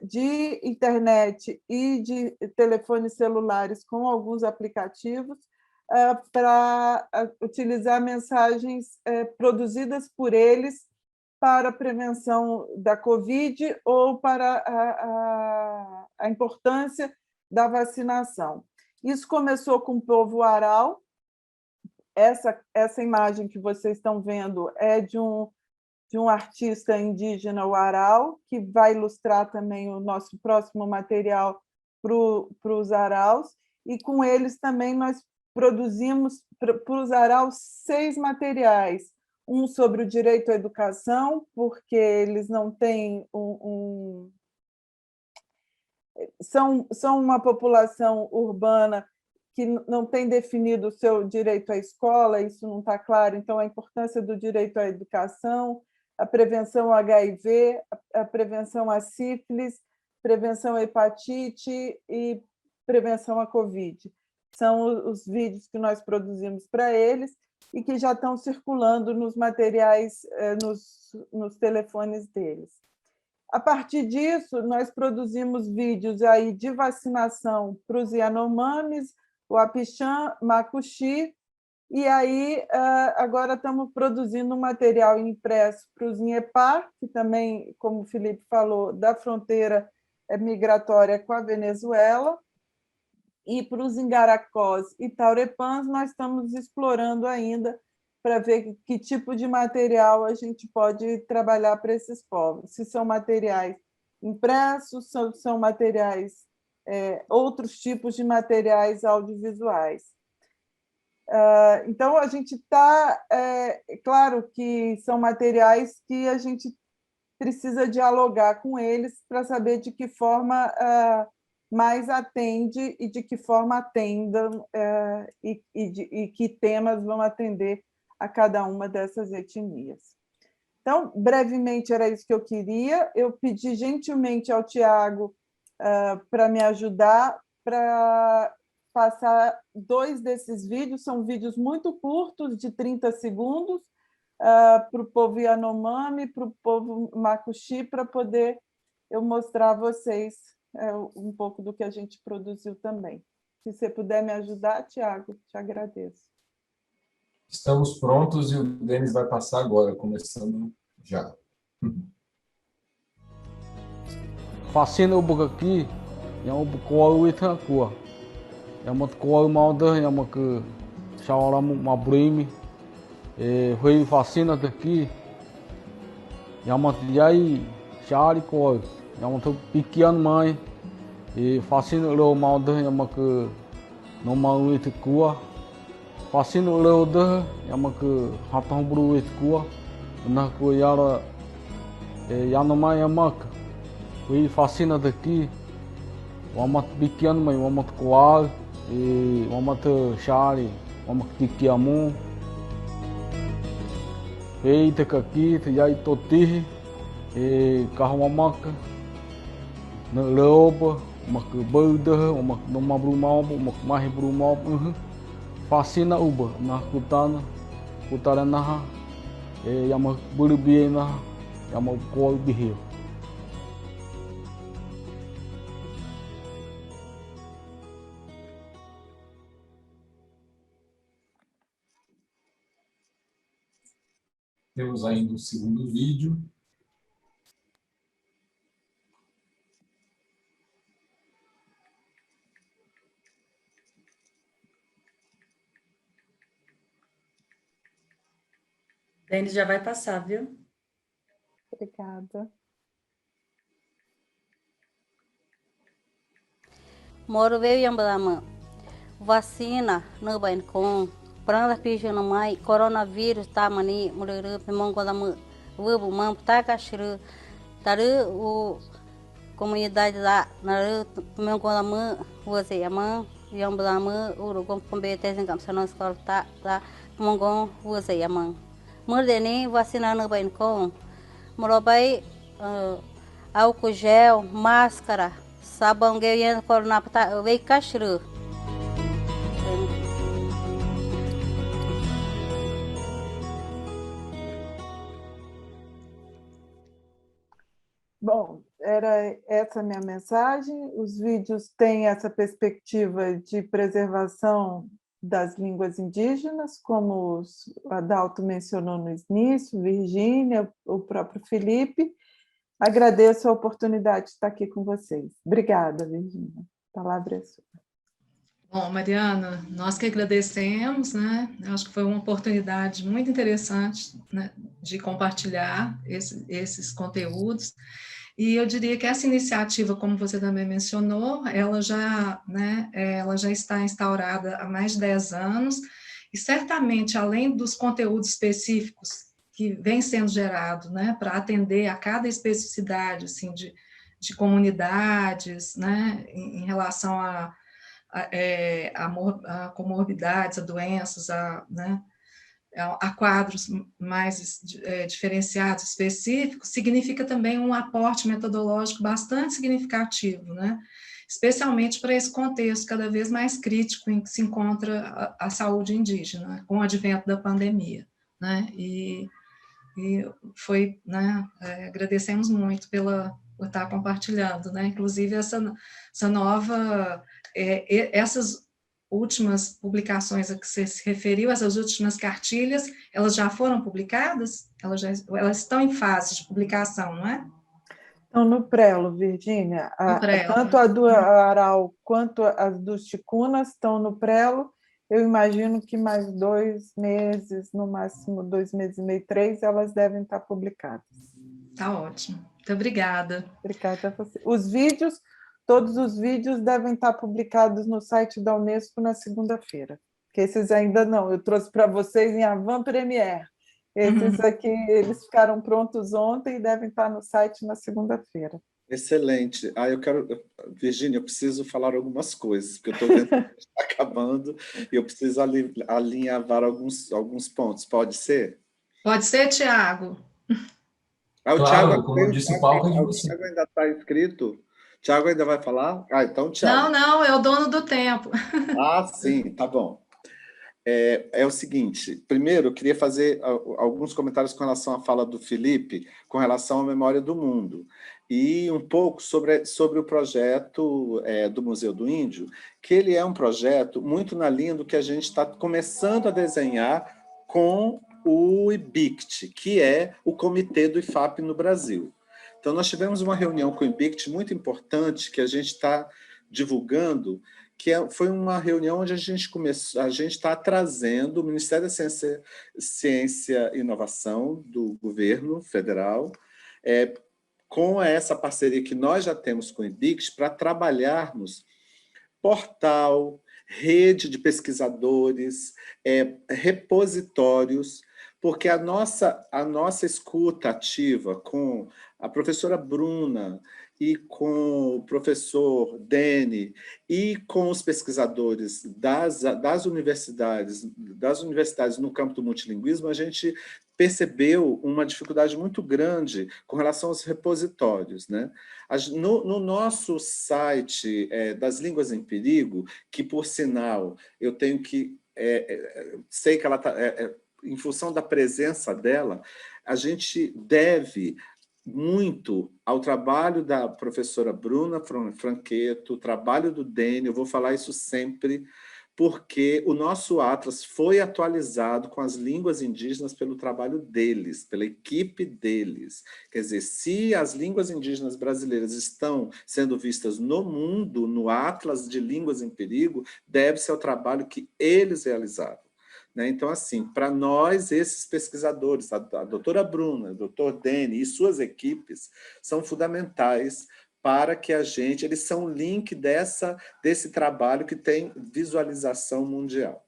de internet e de telefones celulares com alguns aplicativos para utilizar mensagens produzidas por eles para a prevenção da Covid ou para a importância da vacinação. Isso começou com o povo Warao. Essa imagem que vocês estão vendo é de um artista indígena Warao, que vai ilustrar também o nosso próximo material para os Araus, e com eles também nós produzimos para os Araus 6 materiais, um sobre o direito à educação, porque eles não têm são uma população urbana que não tem definido o seu direito à escola, isso não está claro, então a importância do direito à educação, a prevenção ao HIV, a prevenção à sífilis, prevenção à hepatite e prevenção à Covid. São os vídeos que nós produzimos para eles e que já estão circulando nos materiais, nos telefones deles. A partir disso, nós produzimos vídeos aí de vacinação para os Yanomamis, o Apixã, Macuxi, e aí agora estamos produzindo um material impresso para os Inhepar, que também, como o Felipe falou, da fronteira migratória com a Venezuela, e para os Ingaracós e Taurepãs nós estamos explorando ainda para ver que tipo de material a gente pode trabalhar para esses povos. Se são materiais impressos, são materiais, outros tipos de materiais audiovisuais. Então, a gente está... claro que são materiais que a gente precisa dialogar com eles para saber de que forma mais atende e de que forma atendam e que temas vão atender a cada uma dessas etnias. Então, brevemente, era isso que eu queria. Eu pedi gentilmente ao Tiago para me ajudar para passar 2 desses vídeos. São vídeos muito curtos, de 30 segundos, para o povo Yanomami, para o povo Makuxi, para poder eu mostrar a vocês um pouco do que a gente produziu também. Se você puder me ajudar, Tiago, te agradeço. Estamos prontos e o Denis vai passar agora, começando já. Fascina o book aqui, é um colo e tranquilo. É uma colo malda, é uma que chama uma brime. Foi fascina daqui, é uma aí chari colo, é uma pequena mãe. E fascina o malda, é uma que não malu e cua. Fascina o leuda, é uma que ratão bru e cua. Na cuiara Yanomami é uma que fascina daqui, uma pequena mãe, uma coal e uma chari, uma tiquiamu. Feita aqui, já toti e carro uma na loba, uma bolda, uma brumau, uma mais brumau, fascina uba na kutana na e uma burubia na uma coal birrio. Temos ainda o segundo vídeo. Denis já vai passar, viu? Obrigada. Moro veio yambama vacina no bain com pranda pijo no mai coronavírus tá mani mulher pemongo da vubu mam tá cachuru taru o comunidade lá na pemongo da você ama yambama o com competência em campo na escola tá pemongo você ama mordeni vacina no bain com morobai álcool gel máscara sabão ganhando corona para veio cachuru. Bom, era essa a minha mensagem. Os vídeos têm essa perspectiva de preservação das línguas indígenas, como o Adalto mencionou no início, Virgínia, o próprio Felipe. Agradeço a oportunidade de estar aqui com vocês. Obrigada, Virgínia. A palavra é sua. Bom, Mariana, nós que agradecemos, né? Eu acho que foi uma oportunidade muito interessante, né, de compartilhar esses conteúdos. E eu diria que essa iniciativa, como você também mencionou, ela já está instaurada há mais de 10 anos, e certamente, além dos conteúdos específicos que vem sendo gerado, né, para atender a cada especificidade assim, de comunidades, né, em relação a comorbidades, a doenças, né, a quadros mais diferenciados, específicos, significa também um aporte metodológico bastante significativo, né, especialmente para esse contexto cada vez mais crítico em que se encontra a saúde indígena, com o advento da pandemia, né, e foi, né, agradecemos muito por estar compartilhando, né, inclusive essa nova, essas últimas publicações a que você se referiu, essas últimas cartilhas, elas já foram publicadas? Elas estão em fase de publicação, não é? Estão no prelo, Virgínia. Tanto a do Aral quanto as dos Ticunas estão no prelo. Eu imagino que mais 2 meses, no máximo 2 meses e meio, 3, elas devem estar publicadas. Tá ótimo. Muito obrigada. Obrigada a você. Todos os vídeos devem estar publicados no site da Unesco na segunda-feira, que esses ainda não. Eu trouxe para vocês em avant première. Esses aqui, eles ficaram prontos ontem e devem estar no site na segunda-feira. Excelente. Eu quero... Virgínia, eu preciso falar algumas coisas, porque eu estou vendo que está acabando e eu preciso alinhavar alguns pontos. Pode ser? Pode ser, Tiago? O Claro, Tiago, como eu disse, o palco é de você. O Tiago ainda está inscrito? O Tiago ainda vai falar? Então, Tiago. Não, é o dono do tempo. Sim, tá bom. É o seguinte, primeiro eu queria fazer alguns comentários com relação à fala do Felipe, com relação à memória do mundo, e um pouco sobre o projeto do Museu do Índio, que ele é um projeto muito na linha do que a gente está começando a desenhar com o IBICT, que é o Comitê do IFAP no Brasil. Então, nós tivemos uma reunião com o IBICT muito importante, que a gente está divulgando, que foi uma reunião onde a gente está trazendo o Ministério da Ciência e Inovação do governo federal, com essa parceria que nós já temos com o IBICT, para trabalharmos portal, rede de pesquisadores, repositórios, porque a nossa escuta ativa com a professora Bruna e com o professor Dene e com os pesquisadores das universidades no campo do multilinguismo, a gente percebeu uma dificuldade muito grande com relação aos repositórios, né? No nosso site das Línguas em Perigo, que, por sinal, eu tenho que... sei que ela está... em função da presença dela, a gente deve muito ao trabalho da professora Bruna Franqueto, o trabalho do Dene, eu vou falar isso sempre, porque o nosso Atlas foi atualizado com as línguas indígenas pelo trabalho deles, pela equipe deles. Quer dizer, se as línguas indígenas brasileiras estão sendo vistas no mundo, no Atlas de Línguas em Perigo, deve-se ao trabalho que eles realizaram. Então, assim, para nós, esses pesquisadores, a doutora Bruna, o doutor Dene e suas equipes, são fundamentais para que eles são o link desse trabalho que tem visualização mundial.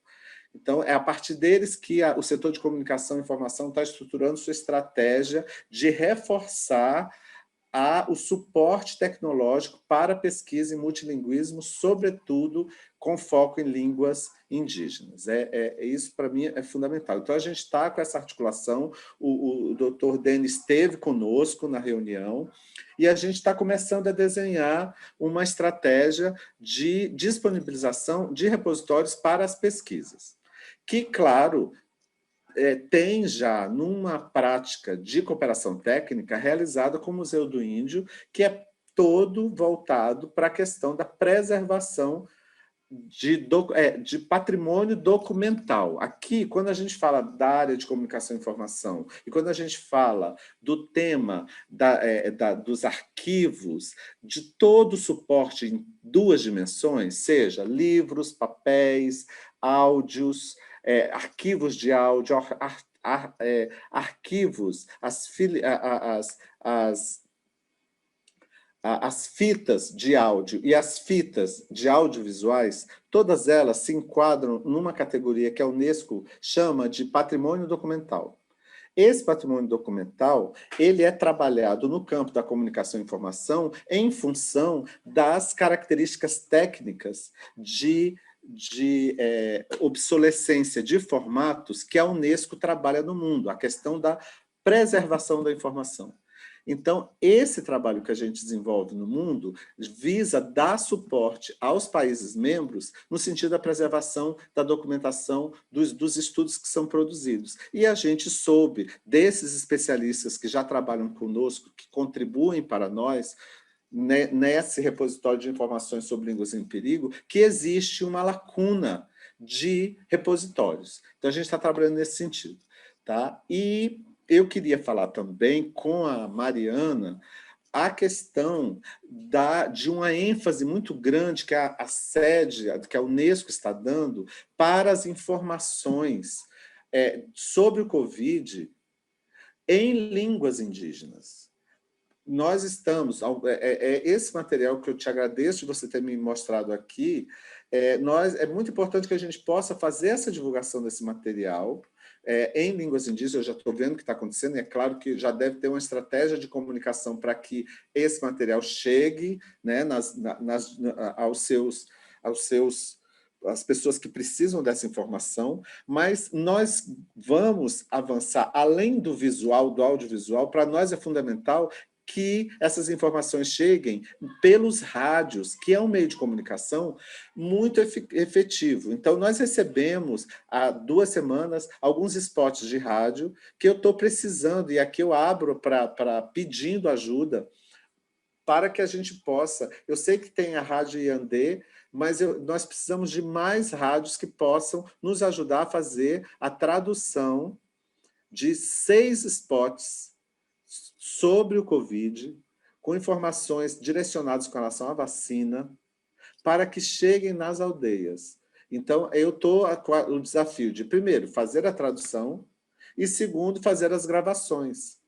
Então, é a partir deles que o setor de comunicação e informação está estruturando sua estratégia de reforçar o suporte tecnológico para pesquisa em multilinguismo, sobretudo com foco em línguas indígenas. Isso, para mim, é fundamental. Então, a gente está com essa articulação, o doutor Denis esteve conosco na reunião, e a gente está começando a desenhar uma estratégia de disponibilização de repositórios para as pesquisas, que, claro, tem já numa prática de cooperação técnica realizada com o Museu do Índio, que é todo voltado para a questão da preservação de patrimônio documental. Aqui, quando a gente fala da área de comunicação e informação, e quando a gente fala do tema dos arquivos, de todo o suporte em duas dimensões, seja livros, papéis, áudios, arquivos de áudio, arquivos, as fitas de áudio e as fitas de audiovisuais, todas elas se enquadram numa categoria que a Unesco chama de patrimônio documental. Esse patrimônio documental, ele é trabalhado no campo da comunicação e informação em função das características técnicas de obsolescência de formatos que a Unesco trabalha no mundo, a questão da preservação da informação. Então, esse trabalho que a gente desenvolve no mundo visa dar suporte aos países membros no sentido da preservação da documentação dos estudos que são produzidos. E a gente soube desses especialistas que já trabalham conosco, que contribuem para nós, nesse repositório de informações sobre línguas em perigo, que existe uma lacuna de repositórios. Então, a gente está trabalhando nesse sentido. Tá? E eu queria falar também com a Mariana a questão de uma ênfase muito grande que a sede, que a Unesco está dando para as informações sobre o Covid em línguas indígenas. Nós estamos... esse material que eu te agradeço de você ter me mostrado aqui, é muito importante que a gente possa fazer essa divulgação desse material em línguas indígenas. Eu já estou vendo o que está acontecendo, e é claro que já deve ter uma estratégia de comunicação para que esse material chegue, né, às pessoas que precisam dessa informação, mas nós vamos avançar além do visual, do audiovisual. Para nós é fundamental que essas informações cheguem pelos rádios, que é um meio de comunicação muito efetivo. Então, nós recebemos, há 2 semanas, alguns spots de rádio que eu estou precisando, e aqui eu abro para pedindo ajuda, para que a gente possa... Eu sei que tem a Rádio Iandê, mas nós precisamos de mais rádios que possam nos ajudar a fazer a tradução de 6 spots sobre o Covid, com informações direcionadas com relação à vacina, para que cheguem nas aldeias. Então, eu estou com o desafio de, primeiro, fazer a tradução, e segundo, fazer as gravações.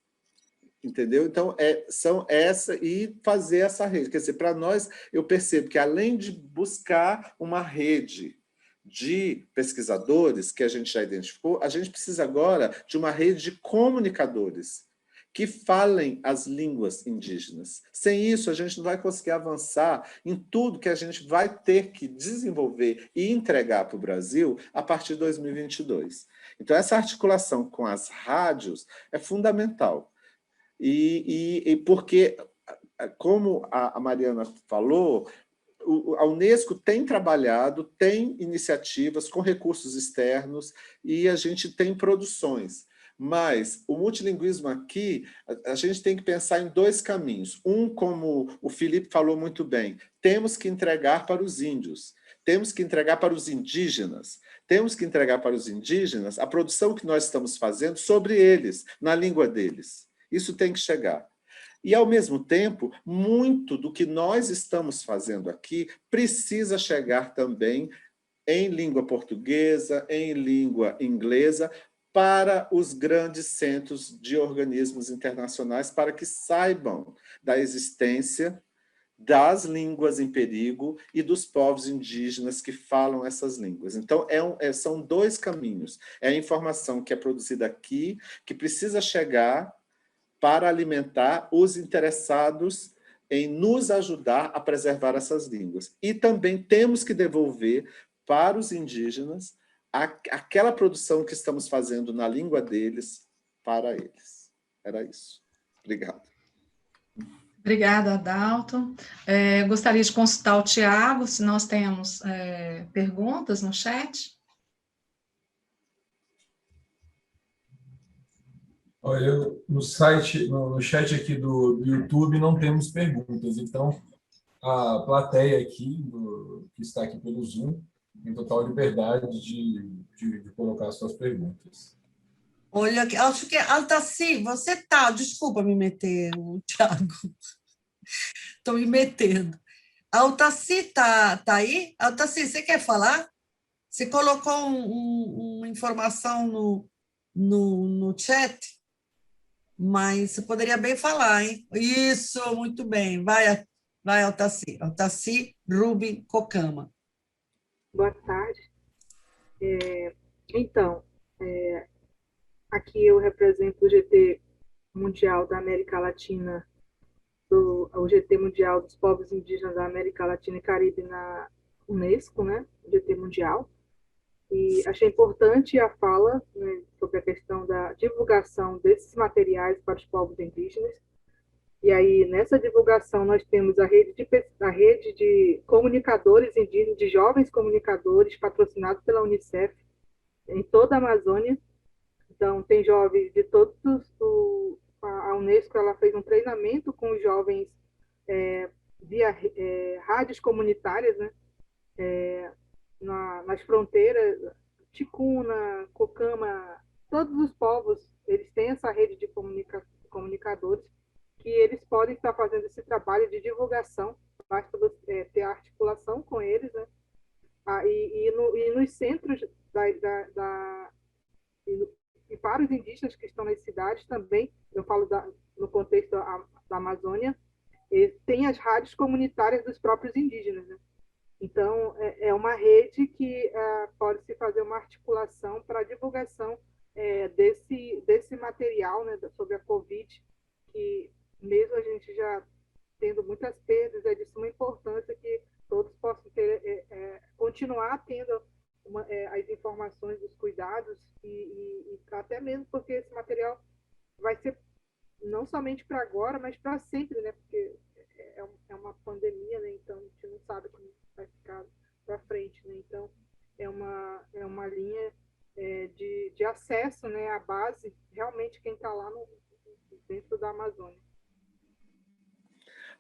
Entendeu? Então, são essa e fazer essa rede. Quer dizer, para nós, eu percebo que, além de buscar uma rede de pesquisadores, que a gente já identificou, a gente precisa agora de uma rede de comunicadores que falem as línguas indígenas. Sem isso, a gente não vai conseguir avançar em tudo que a gente vai ter que desenvolver e entregar para o Brasil a partir de 2022. Então, essa articulação com as rádios é fundamental. E porque, como a Mariana falou, a Unesco tem trabalhado, tem iniciativas com recursos externos, e a gente tem produções. Mas o multilinguismo aqui, a gente tem que pensar em 2 caminhos. Um, como o Felipe falou muito bem, temos que entregar para os índios, temos que entregar para os indígenas, temos que entregar para os indígenas a produção que nós estamos fazendo sobre eles, na língua deles. Isso tem que chegar. E, ao mesmo tempo, muito do que nós estamos fazendo aqui precisa chegar também em língua portuguesa, em língua inglesa, para os grandes centros de organismos internacionais, para que saibam da existência das línguas em perigo e dos povos indígenas que falam essas línguas. Então, são 2 caminhos. É a informação que é produzida aqui, que precisa chegar para alimentar os interessados em nos ajudar a preservar essas línguas. E também temos que devolver para os indígenas aquela produção que estamos fazendo na língua deles, para eles. Era isso. Obrigado. Obrigada, Adalto. Gostaria de consultar o Tiago, se nós temos perguntas no chat. Olha, no chat aqui do YouTube não temos perguntas, então a plateia aqui, que está aqui pelo Zoom, tem total liberdade de colocar suas perguntas. Olha, acho que, Altaci, você tá... Desculpa me meter, Tiago. Estou me metendo. Altaci tá aí? Altaci, você quer falar? Você colocou uma informação no chat, mas você poderia bem falar, hein? Isso, muito bem. Vai, Altaci. Altaci Rubin Cocama. Boa tarde. Então, aqui eu represento o GT Mundial da América Latina, o GT Mundial dos Povos Indígenas da América Latina e Caribe na Unesco, né? O GT Mundial. E achei importante a fala, né, sobre a questão da divulgação desses materiais para os povos indígenas. E aí, nessa divulgação, nós temos a rede de comunicadores indígenas, de jovens comunicadores, patrocinados pela Unicef, em toda a Amazônia. Então, tem jovens de todos a Unesco ela fez um treinamento com os jovens via rádios comunitárias, né? Nas fronteiras, Ticuna, Cocama, todos os povos, eles têm essa rede de comunicadores, que eles podem estar fazendo esse trabalho de divulgação, basta ter articulação com eles, né? E nos centros e para os indígenas que estão nas cidades também, eu falo no contexto da Amazônia, tem as rádios comunitárias dos próprios indígenas, né? Então, é uma rede que pode-se fazer uma articulação para a divulgação desse material, né, sobre a Covid, que mesmo a gente já tendo muitas perdas, é de suma importância que todos possam continuar tendo as informações dos cuidados e até mesmo porque esse material vai ser não somente para agora, mas para sempre, né? Porque é uma pandemia, né? Então a gente não sabe como vai ficar para frente, né? Então é uma linha de acesso, né? À base, realmente quem está lá dentro da Amazônia.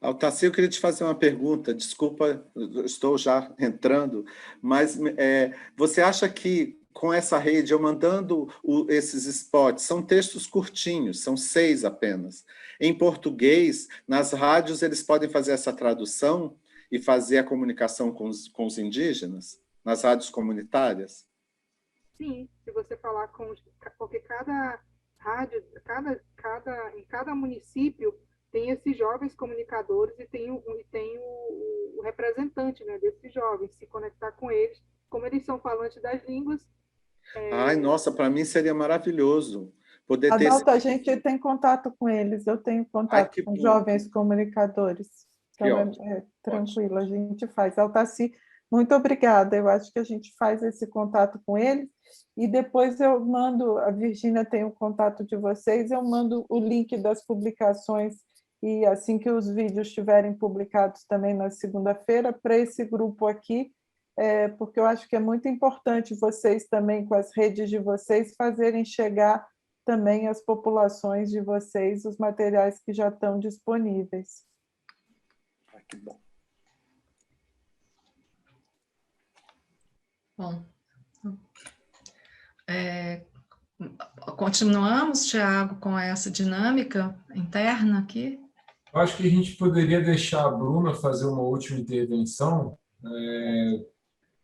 Altaci, eu queria te fazer uma pergunta, desculpa, estou já entrando, mas você acha que com essa rede, eu mandando esses spots, são textos curtinhos, são 6 apenas. Em português, nas rádios, eles podem fazer essa tradução e fazer a comunicação com os indígenas, nas rádios comunitárias? Sim, se você falar porque cada rádio, em cada município tem esses jovens comunicadores e tem o representante, né, desses jovens, se conectar com eles, como eles são falantes das línguas. Ai, nossa, para mim seria maravilhoso poder ter Adalto, a gente tem contato com eles, eu tenho contato com jovens comunicadores. Então, tranquilo, a gente faz. Altaci, muito obrigada, eu acho que a gente faz esse contato com eles e depois eu mando, a Virgínia tem o contato de vocês, eu mando o link das publicações e assim que os vídeos estiverem publicados também na segunda-feira, para esse grupo aqui, porque eu acho que é muito importante vocês também, com as redes de vocês, fazerem chegar também às populações de vocês os materiais que já estão disponíveis. Que bom. Bom, continuamos, Tiago, com essa dinâmica interna aqui? Eu acho que a gente poderia deixar a Bruna fazer uma última intervenção,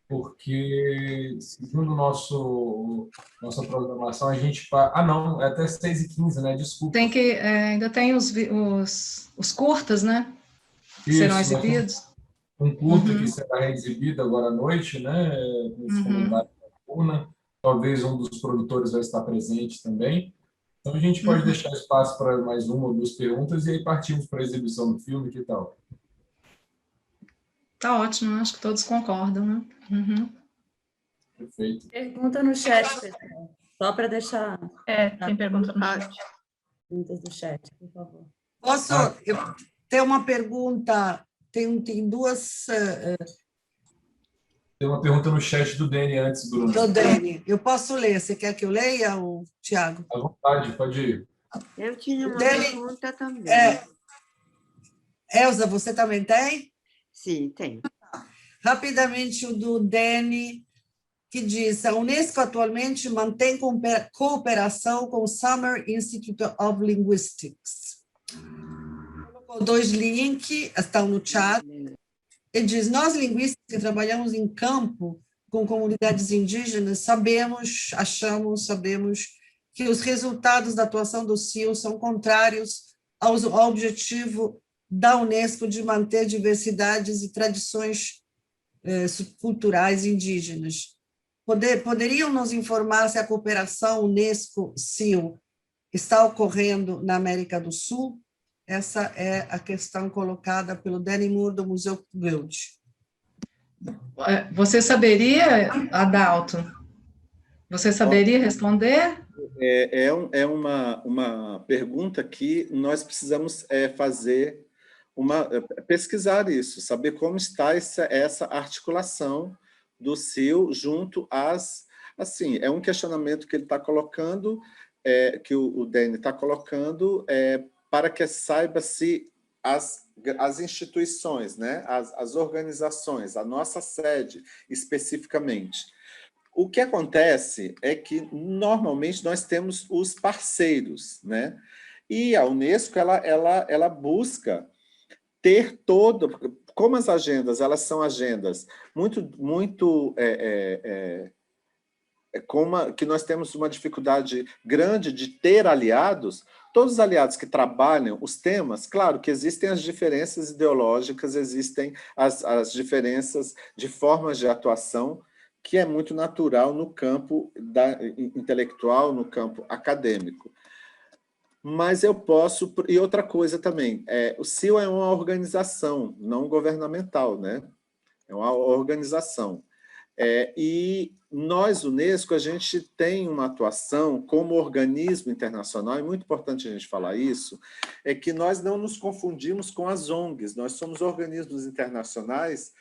porque, segundo nossa programação, a gente... não, é até 6h15, né? Desculpa. Tem que, ainda tem os curtas, né? Que Isso, serão exibidos. Um curta que será exibido agora à noite, né? Com os comentários da Bruna. Talvez um dos produtores vai estar presente também. Então, a gente pode deixar espaço para mais uma ou 2 perguntas e aí partimos para a exibição do filme, que tal? Tá ótimo, acho que todos concordam, né? Perfeito. Pergunta no chat, pessoal. Só para deixar... tem pergunta no chat. Perguntas do chat, por favor. Posso... Eu tenho uma pergunta, tem 2... Tem uma pergunta no chat do Dani antes, Bruno. Do Dani. Eu posso ler. Você quer que eu leia, Tiago? À vontade, pode ir. Eu tinha uma pergunta também. Elza, você também tem? Sim, tenho. Rapidamente, o do Dani, que diz: a Unesco atualmente mantém cooperação com o Summer Institute of Linguistics. Colocou 2 links, estão no chat. Ele diz: nós, linguistas que trabalhamos em campo com comunidades indígenas, sabemos que os resultados da atuação do CIL são contrários ao objetivo da Unesco de manter diversidades e tradições culturais indígenas. Poderiam nos informar se a cooperação Unesco-CIL está ocorrendo na América do Sul? Essa é a questão colocada pelo Danny Moore, do Museu Goethe. Você saberia, Adalto? Você saberia responder? É uma pergunta que nós precisamos fazer, pesquisar isso, saber como está essa articulação do CIL junto às... Assim, é um questionamento que ele está colocando, que o Danny está colocando, para que saiba se as instituições, né, as organizações, a nossa sede especificamente. O que acontece é que, normalmente, nós temos os parceiros, né? E a Unesco ela busca ter todo... Como as agendas, elas são agendas que nós temos uma dificuldade grande de ter aliados, Todos os aliados que trabalham os temas, claro que existem as diferenças ideológicas, existem as diferenças de formas de atuação, que é muito natural no campo intelectual, no campo acadêmico. Mas eu posso... E outra coisa também, o CIL é uma organização não governamental, né? É uma organização. E nós, Unesco, a gente tem uma atuação como organismo internacional, é muito importante a gente falar isso, é que nós não nos confundimos com as ONGs, nós somos organismos internacionais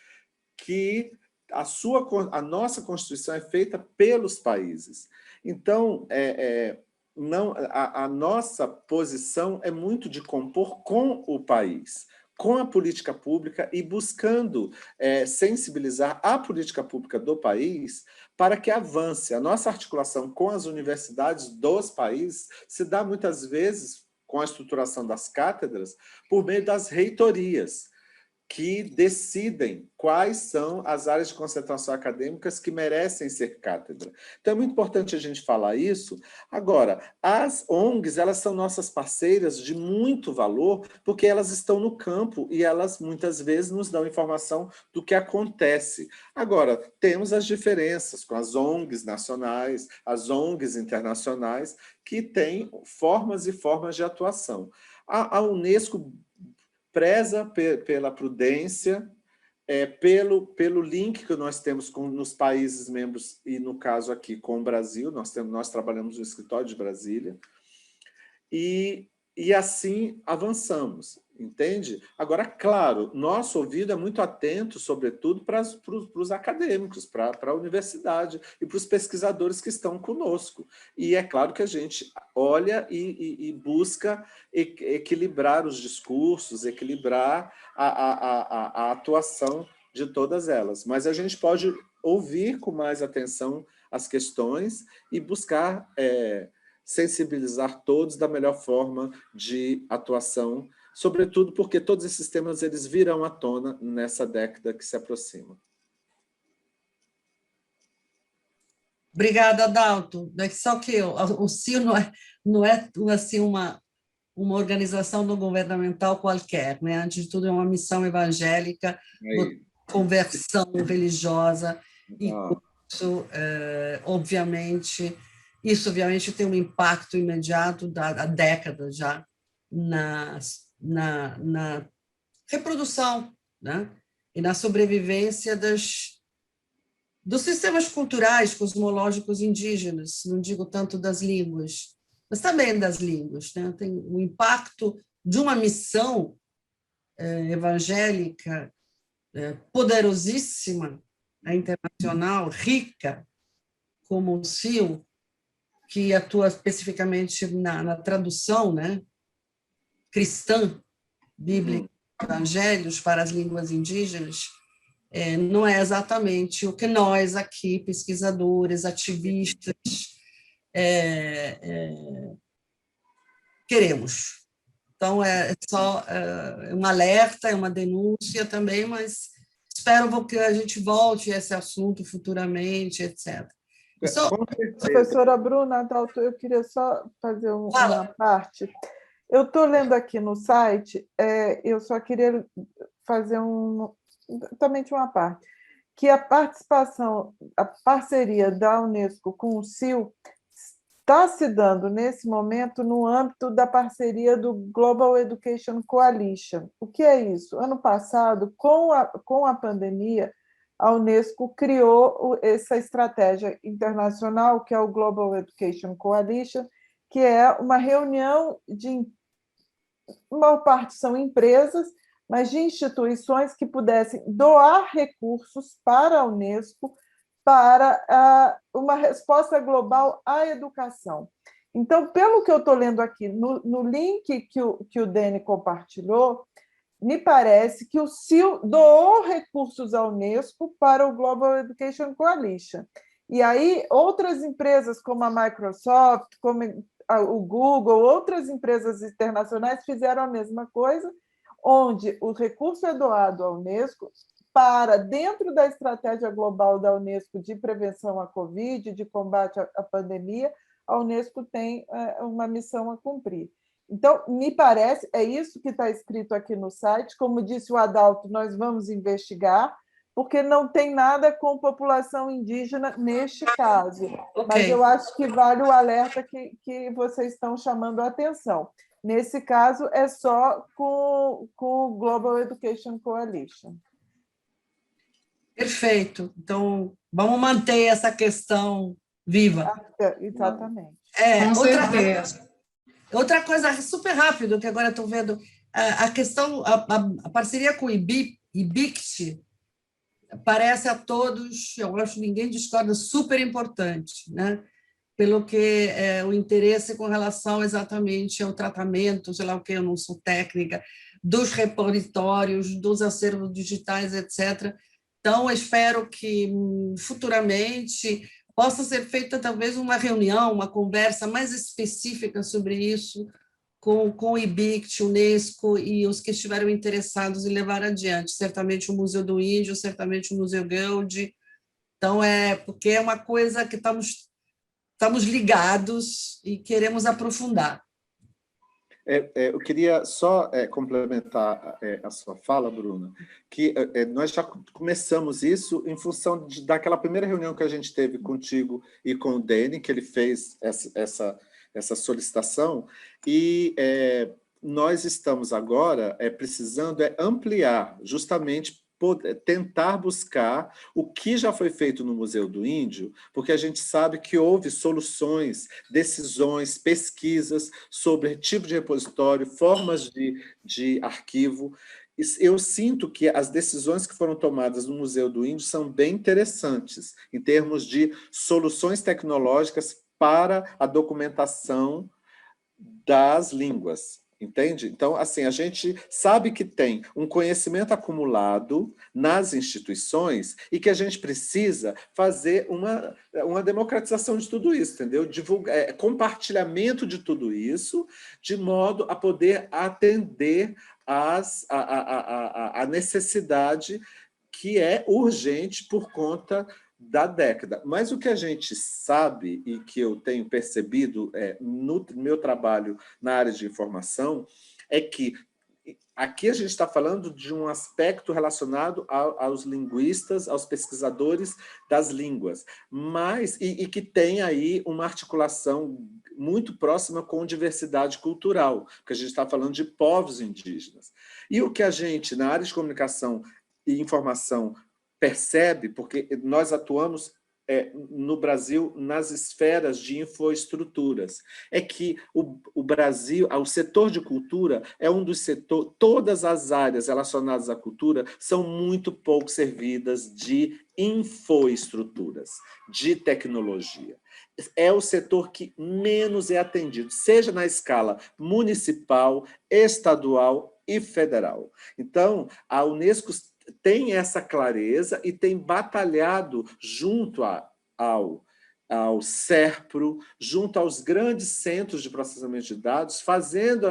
que a nossa Constituição é feita pelos países. Então, a nossa posição é muito de compor com o país, com a política pública e buscando sensibilizar a política pública do país para que avance. A nossa articulação com as universidades dos países se dá muitas vezes com a estruturação das cátedras por meio das reitorias, que decidem quais são as áreas de concentração acadêmicas que merecem ser cátedra. Então, é muito importante a gente falar isso. Agora, as ONGs, elas são nossas parceiras de muito valor, porque elas estão no campo e elas, muitas vezes, nos dão informação do que acontece. Agora, temos as diferenças com as ONGs nacionais, as ONGs internacionais, que têm formas e formas de atuação. A Unesco preza pela prudência, pelo link que nós temos nos países membros, e no caso aqui com o Brasil, nós trabalhamos no escritório de Brasília, e assim avançamos, entende? Agora, claro, nosso ouvido é muito atento, sobretudo, para os acadêmicos, para a universidade e para os pesquisadores que estão conosco. E é claro que a gente olha e busca equilibrar os discursos, equilibrar a atuação de todas elas. Mas a gente pode ouvir com mais atenção as questões e buscar sensibilizar todos da melhor forma de atuação, sobretudo porque todos esses temas eles virão à tona nessa década que se aproxima. Obrigada, Adalto. Só que o CIO não é assim, uma organização não governamental qualquer, né? Antes de tudo, é uma missão evangélica, uma conversão religiosa, e isso, obviamente, tem um impacto imediato da década já na reprodução, né? E na sobrevivência dos sistemas culturais, cosmológicos indígenas, não digo tanto das línguas, mas também das línguas, né? Tem o impacto de uma missão evangélica poderosíssima, internacional, rica, como o CIL, que atua especificamente na tradução, né, cristã, bíblica, evangelhos para as línguas indígenas, não é exatamente o que nós aqui, pesquisadores, ativistas, queremos. Então, é só um alerta, é uma denúncia também, mas espero que a gente volte a esse assunto futuramente, etc. Professora Bruna, Adalto, eu queria só fazer uma parte. Eu estou lendo aqui no site, eu só queria fazer somente uma parte, que a parceria da Unesco com o CIL está se dando, nesse momento, no âmbito da parceria do Global Education Coalition. O que é isso? Ano passado, com a pandemia, a Unesco criou essa estratégia internacional, que é o Global Education Coalition, que é uma reunião a maior parte são empresas, mas de instituições que pudessem doar recursos para a Unesco para uma resposta global à educação. Então, pelo que eu estou lendo aqui, no link que o Dene compartilhou, me parece que o CIL doou recursos à Unesco para o Global Education Coalition. E aí, outras empresas, como a Microsoft, como o Google, outras empresas internacionais fizeram a mesma coisa, onde o recurso é doado à Unesco para, dentro da estratégia global da Unesco de prevenção à Covid, de combate à pandemia, a Unesco tem uma missão a cumprir. Então, me parece, é isso que está escrito aqui no site. Como disse o Adalto, nós vamos investigar, porque não tem nada com população indígena neste caso. Mas eu acho que vale o alerta que vocês estão chamando a atenção. Nesse caso, é só com o Global Education Coalition. Perfeito. Então, vamos manter essa questão viva. Exatamente. Outra coisa super rápido, que agora estou vendo, a questão, a parceria com o IBICT, parece a todos, eu acho que ninguém discorda, super importante, né? Pelo que o interesse com relação exatamente ao tratamento, sei lá o que, eu não sou técnica, dos repositórios, dos acervos digitais, etc. Então, espero que futuramente possa ser feita talvez uma reunião, uma conversa mais específica sobre isso com o IBICT, Unesco e os que estiveram interessados em levar adiante, certamente o Museu do Índio, certamente o Museu Geude. Então, porque é uma coisa que estamos ligados e queremos aprofundar. Eu queria só complementar a sua fala, Bruna, que nós já começamos isso em função daquela primeira reunião que a gente teve contigo e com o Deni, que ele fez essa solicitação, e nós estamos agora precisando ampliar, justamente tentar buscar o que já foi feito no Museu do Índio, porque a gente sabe que houve soluções, decisões, pesquisas sobre tipo de repositório, formas de arquivo. Eu sinto que as decisões que foram tomadas no Museu do Índio são bem interessantes, em termos de soluções tecnológicas para a documentação das línguas. Entende? Então, assim, a gente sabe que tem um conhecimento acumulado nas instituições e que a gente precisa fazer uma democratização de tudo isso, entendeu? Compartilhamento de tudo isso, de modo a poder atender a necessidade que é urgente por conta da década. Mas o que a gente sabe e que eu tenho percebido no meu trabalho na área de informação é que aqui a gente está falando de um aspecto relacionado aos linguistas, aos pesquisadores das línguas, mas e que tem aí uma articulação muito próxima com diversidade cultural, porque a gente está falando de povos indígenas. E o que a gente, na área de comunicação e informação, percebe, porque nós atuamos no Brasil nas esferas de infraestruturas, é que o Brasil, o setor de cultura é um dos setores, todas as áreas relacionadas à cultura são muito pouco servidas de infraestruturas, de tecnologia. É o setor que menos é atendido, seja na escala municipal, estadual e federal. Então, a Unesco tem essa clareza e tem batalhado junto ao SERPRO, junto aos grandes centros de processamento de dados, fazendo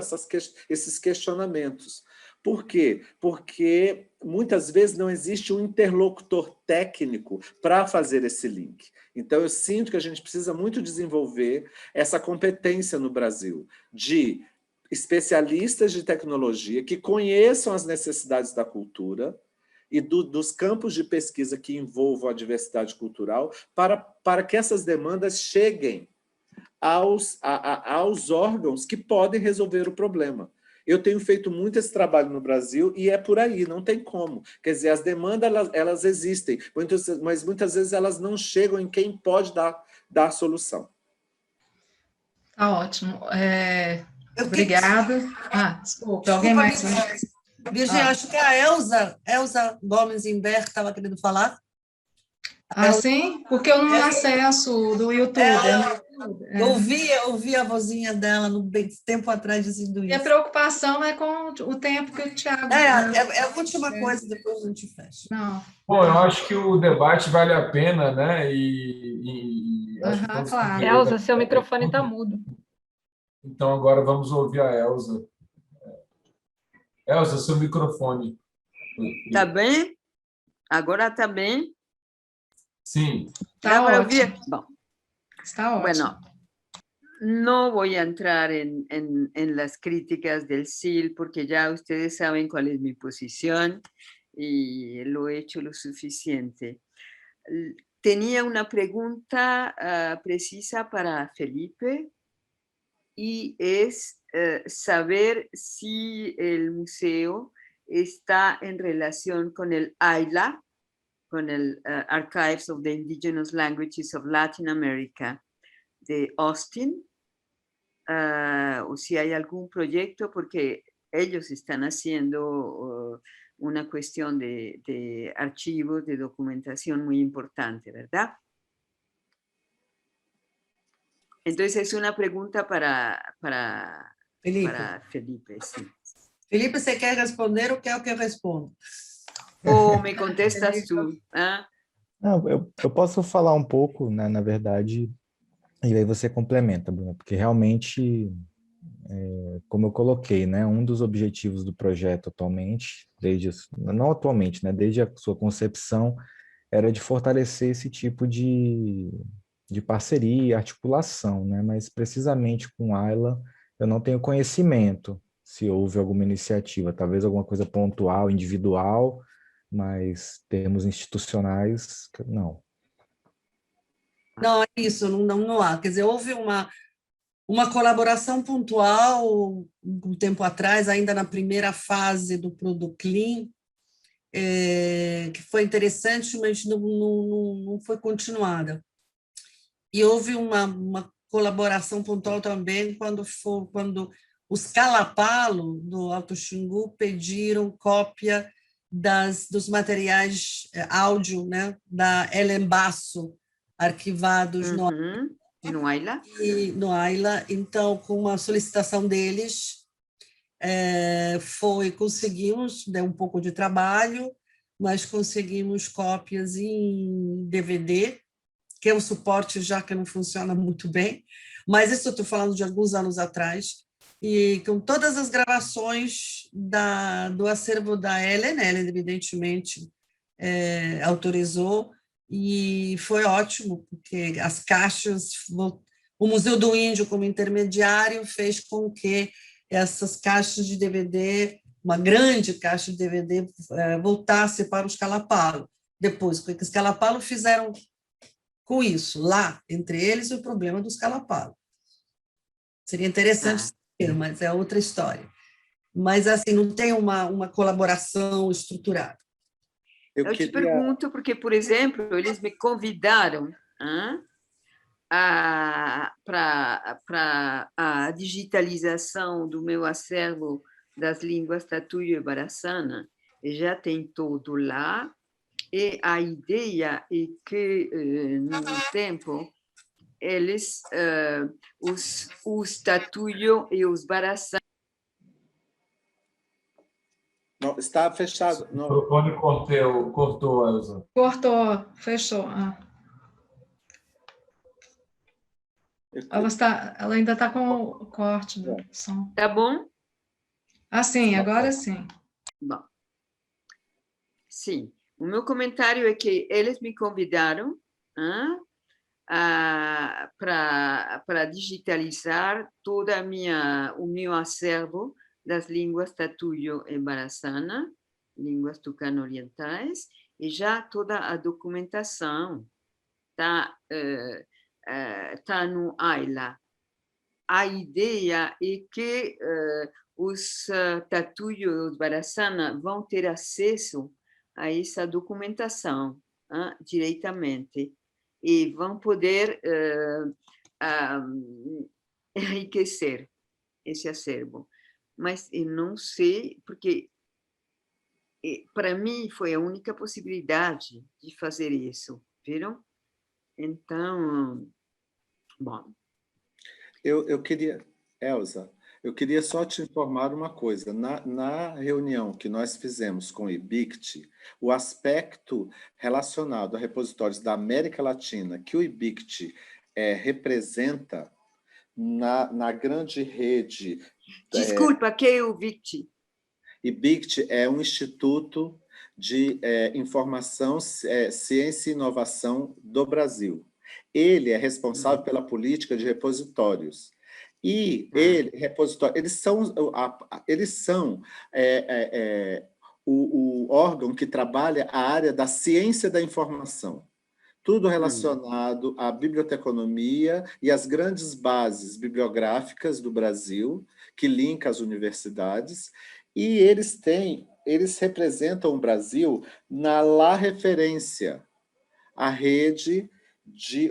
esses questionamentos. Por quê? Porque muitas vezes não existe um interlocutor técnico para fazer esse link. Então, eu sinto que a gente precisa muito desenvolver essa competência no Brasil, de especialistas de tecnologia que conheçam as necessidades da cultura, e dos campos de pesquisa que envolvam a diversidade cultural, para que essas demandas cheguem aos órgãos que podem resolver o problema. Eu tenho feito muito esse trabalho no Brasil e é por aí, não tem como. Quer dizer, as demandas elas existem, mas muitas vezes elas não chegam em quem pode dar solução. Tá ótimo. Obrigada. Desculpa, alguém mais? Virginia, acho que a Elza Gomes Imber estava querendo falar. Sim? Porque eu não acesso do YouTube. Eu ouvi a vozinha dela no tempo atrás dizendo isso. E a preocupação é com o tempo que o Thiago... É a última coisa, depois a gente fecha. Não. Bom, eu acho que o debate vale a pena, né? Claro. Elza, seu microfone está mudo. Então, agora vamos ouvir a Elza. Elza, seu microfone. Está bem? Agora está bem? Sim. Está ótimo. Bom, está ótimo. Bueno, no voy a entrar en las críticas del SIL porque ya ustedes saben cuál es mi posición y lo he hecho lo suficiente. Tenía una pregunta precisa para Felipe y es saber si el museo está en relación con el AILA, con el Archives of the Indigenous Languages of Latin America de Austin, o si hay algún proyecto, porque ellos están haciendo una cuestión de archivos, de documentación muy importante, ¿verdad? Entonces es una pregunta para Felipe, sí. Felipe, você quer responder ou quer que eu responda? Ou me contestas tu? Não, eu posso falar um pouco, né, na verdade, e aí você complementa, Bruna, porque realmente, como eu coloquei, né, um dos objetivos do projeto atualmente, não atualmente, né, desde a sua concepção, era de fortalecer esse tipo de parceria, articulação, né, mas precisamente com a Ayla eu não tenho conhecimento se houve alguma iniciativa, talvez alguma coisa pontual, individual, mas termos institucionais, não. Não, é isso, não há. Quer dizer, houve uma colaboração pontual um tempo atrás, ainda na primeira fase do Produclean, que foi interessante, mas não foi continuada. E houve uma colaboração pontual também quando os Kalapalo, do Alto Xingu, pediram cópia dos materiais áudio, né, da Ellen Basso, arquivados no AILA. No AILA. Então, com uma solicitação deles, conseguimos, deu um pouco de trabalho, mas conseguimos cópias em DVD, que é um suporte já que não funciona muito bem, mas isso eu estou falando de alguns anos atrás, e com todas as gravações do acervo da Ellen, evidentemente autorizou, e foi ótimo, porque as caixas, o Museu do Índio como intermediário fez com que essas caixas de DVD, uma grande caixa de DVD, voltasse para os Kalapalo. Depois, o que os Kalapalo fizeram com isso? Lá, entre eles, o problema dos Kalapalo. Seria interessante saber, mas é outra história. Mas, assim, não tem uma colaboração estruturada. Eu te pergunto porque, por exemplo, eles me convidaram para a digitalização do meu acervo das línguas Tatuio e Baraçana, e já tem todo lá, e a ideia é que, no tempo, eles, os Tatuio e os Baraçana. Não, está fechado. Não. O microfone cortou, Elza. Cortou, fechou. Ela ainda está com o corte do som. Tá bom? Sim, agora sim. Bom. Sim. O meu comentário é que eles me convidaram para digitalizar toda o meu acervo das línguas Tatuio e Baraçana, línguas tucano-orientais, e já toda a documentação está no AILA. A ideia é que os Tatuio e os Baraçana vão ter acesso a essa documentação diretamente e vão poder enriquecer esse acervo. Mas eu não sei, porque para mim foi a única possibilidade de fazer isso, viram? Então, bom. Eu queria, Elza, eu queria só te informar uma coisa. Na reunião que nós fizemos com o IBICT, o aspecto relacionado a repositórios da América Latina que o IBICT representa na grande rede... Desculpa, que é o IBICT? IBICT é um instituto de informação, ciência e inovação do Brasil. Ele é responsável pela política de repositórios. E eles são o órgão que trabalha a área da ciência da informação. Tudo relacionado à biblioteconomia e às grandes bases bibliográficas do Brasil, que linka as universidades, e eles representam o Brasil na La Referência,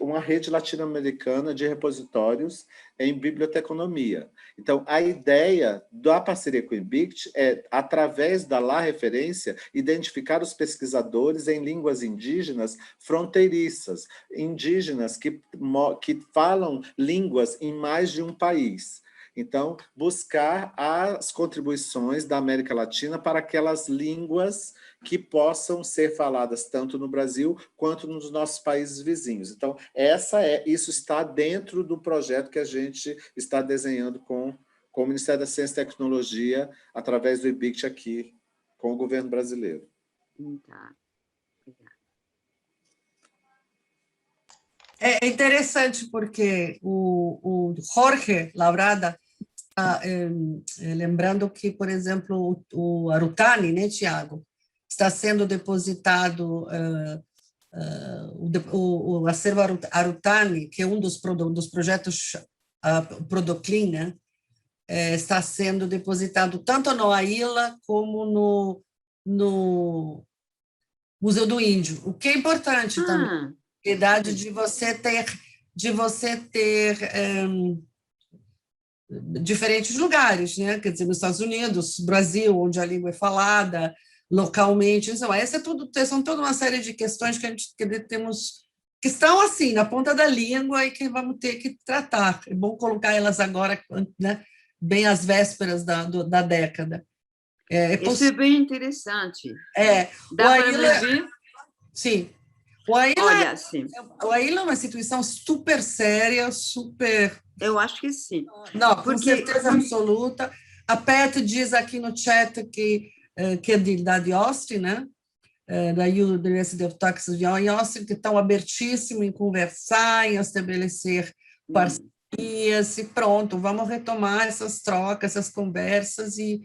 uma rede latino-americana de repositórios em biblioteconomia. Então, a ideia da parceria com o IBICT é, através da La Referência, identificar os pesquisadores em línguas indígenas fronteiriças, indígenas que falam línguas em mais de um país. Então, buscar as contribuições da América Latina para aquelas línguas que possam ser faladas tanto no Brasil quanto nos nossos países vizinhos. Então, isso está dentro do projeto que a gente está desenhando com o Ministério da Ciência e Tecnologia, através do IBICT aqui, com o governo brasileiro. É interessante porque o Jorge Labrada está lembrando que, por exemplo, o Arutani, né, Tiago, está sendo depositado o acervo Arutani, que é um dos projetos Prodoclin, né, está sendo depositado tanto no AILA como no Museu do Índio, o que é importante também, a idade de você ter diferentes lugares, né? Quer dizer, nos Estados Unidos, Brasil, onde a língua é falada, localmente. Então, são toda uma série de questões que que estão assim, na ponta da língua e que vamos ter que tratar. É bom colocar elas agora, né, bem às vésperas da década. Isso é bem interessante. Dá para ver? Sim. O AILA é uma instituição super séria, super... Eu acho que sim. Não, com certeza absoluta. A Pat diz aqui no chat que é da Austin, né? Da University of Texas de Austin, que estão abertíssimos em conversar, em estabelecer parcerias, e pronto, vamos retomar essas trocas, essas conversas, e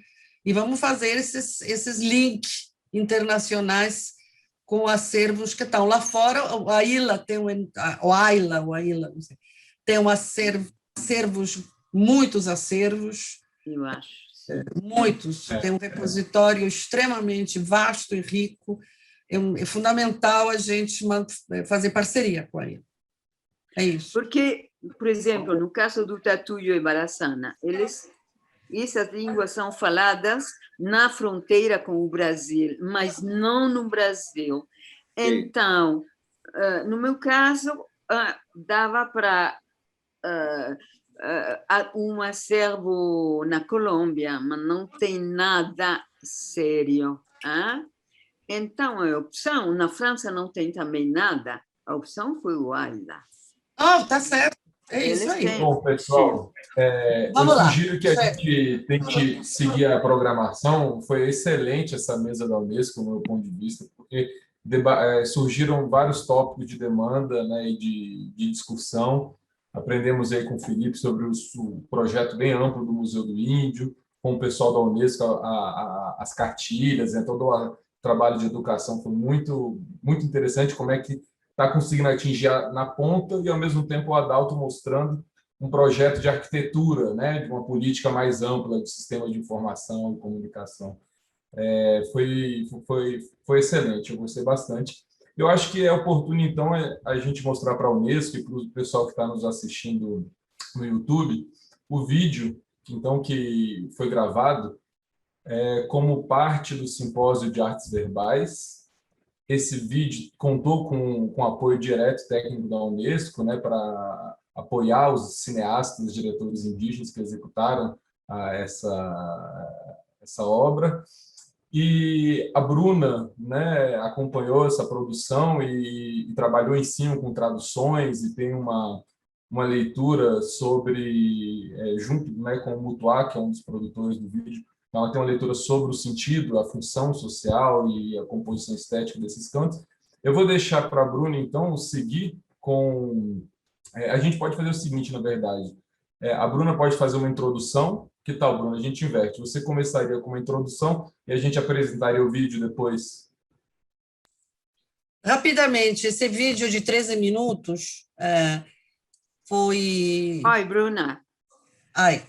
vamos fazer esses links internacionais com acervos que estão lá fora. O AILA tem não sei, tem muitos acervos. Eu acho. Muitos. Tem um repositório extremamente vasto e rico. É fundamental a gente fazer parceria com a AILA. É isso. Porque, por exemplo, no caso do Tatuio e Baraçana, essas línguas são faladas na fronteira com o Brasil, mas não no Brasil. Então, no meu caso, dava para um acervo na Colômbia, mas não tem nada sério. Então, a opção, na França não tem também nada, a opção foi o AILA. Tá certo. É isso aí. Bom, pessoal, eu sugiro que a gente tente seguir a programação. Foi excelente essa mesa da Unesco, do meu ponto de vista, porque surgiram vários tópicos de demanda, né, e de discussão. Aprendemos aí com o Felipe sobre o projeto bem amplo do Museu do Índio, com o pessoal da Unesco, as cartilhas, né, todo o trabalho de educação foi muito, muito interessante, como é que está conseguindo atingir na ponta e, ao mesmo tempo, o Adalto mostrando um projeto de arquitetura, né, de uma política mais ampla de sistema de informação e comunicação. Foi excelente, eu gostei bastante. Eu acho que é oportuno, então, a gente mostrar para a Unesco e para o pessoal que está nos assistindo no YouTube o vídeo, então, que foi gravado como parte do Simpósio de Artes Verbais. Esse vídeo contou com apoio direto técnico da Unesco, né, para apoiar os cineastas, diretores indígenas que executaram essa obra. E a Bruna, né, acompanhou essa produção e trabalhou em cima com traduções, e tem uma leitura sobre, junto, né, com o Mutuá, que é um dos produtores do vídeo, ela tem uma leitura sobre o sentido, a função social e a composição estética desses cantos. Eu vou deixar para a Bruna, então, seguir com... a gente pode fazer o seguinte, na verdade. A Bruna pode fazer uma introdução. Que tal, Bruna? A gente inverte. Você começaria com uma introdução e a gente apresentaria o vídeo depois. Rapidamente, esse vídeo de 13 minutos foi... Ai, Bruna. Ai.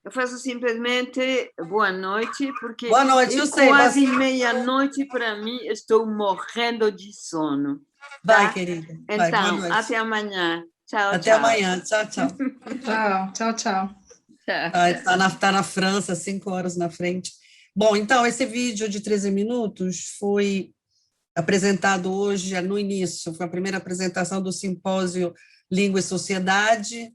Eu faço simplesmente boa noite, porque boa noite, é eu sei, quase mas... meia-noite para mim, estou morrendo de sono. Vai, tá? querida. Então, boa noite. até amanhã. Tchau, até tchau. amanhã. Tchau, tchau. Tchau, tchau, tchau. Está na França, 5 horas na frente. Bom, então, esse vídeo de 13 minutos foi apresentado hoje, no início, foi a primeira apresentação do simpósio Língua e Sociedade,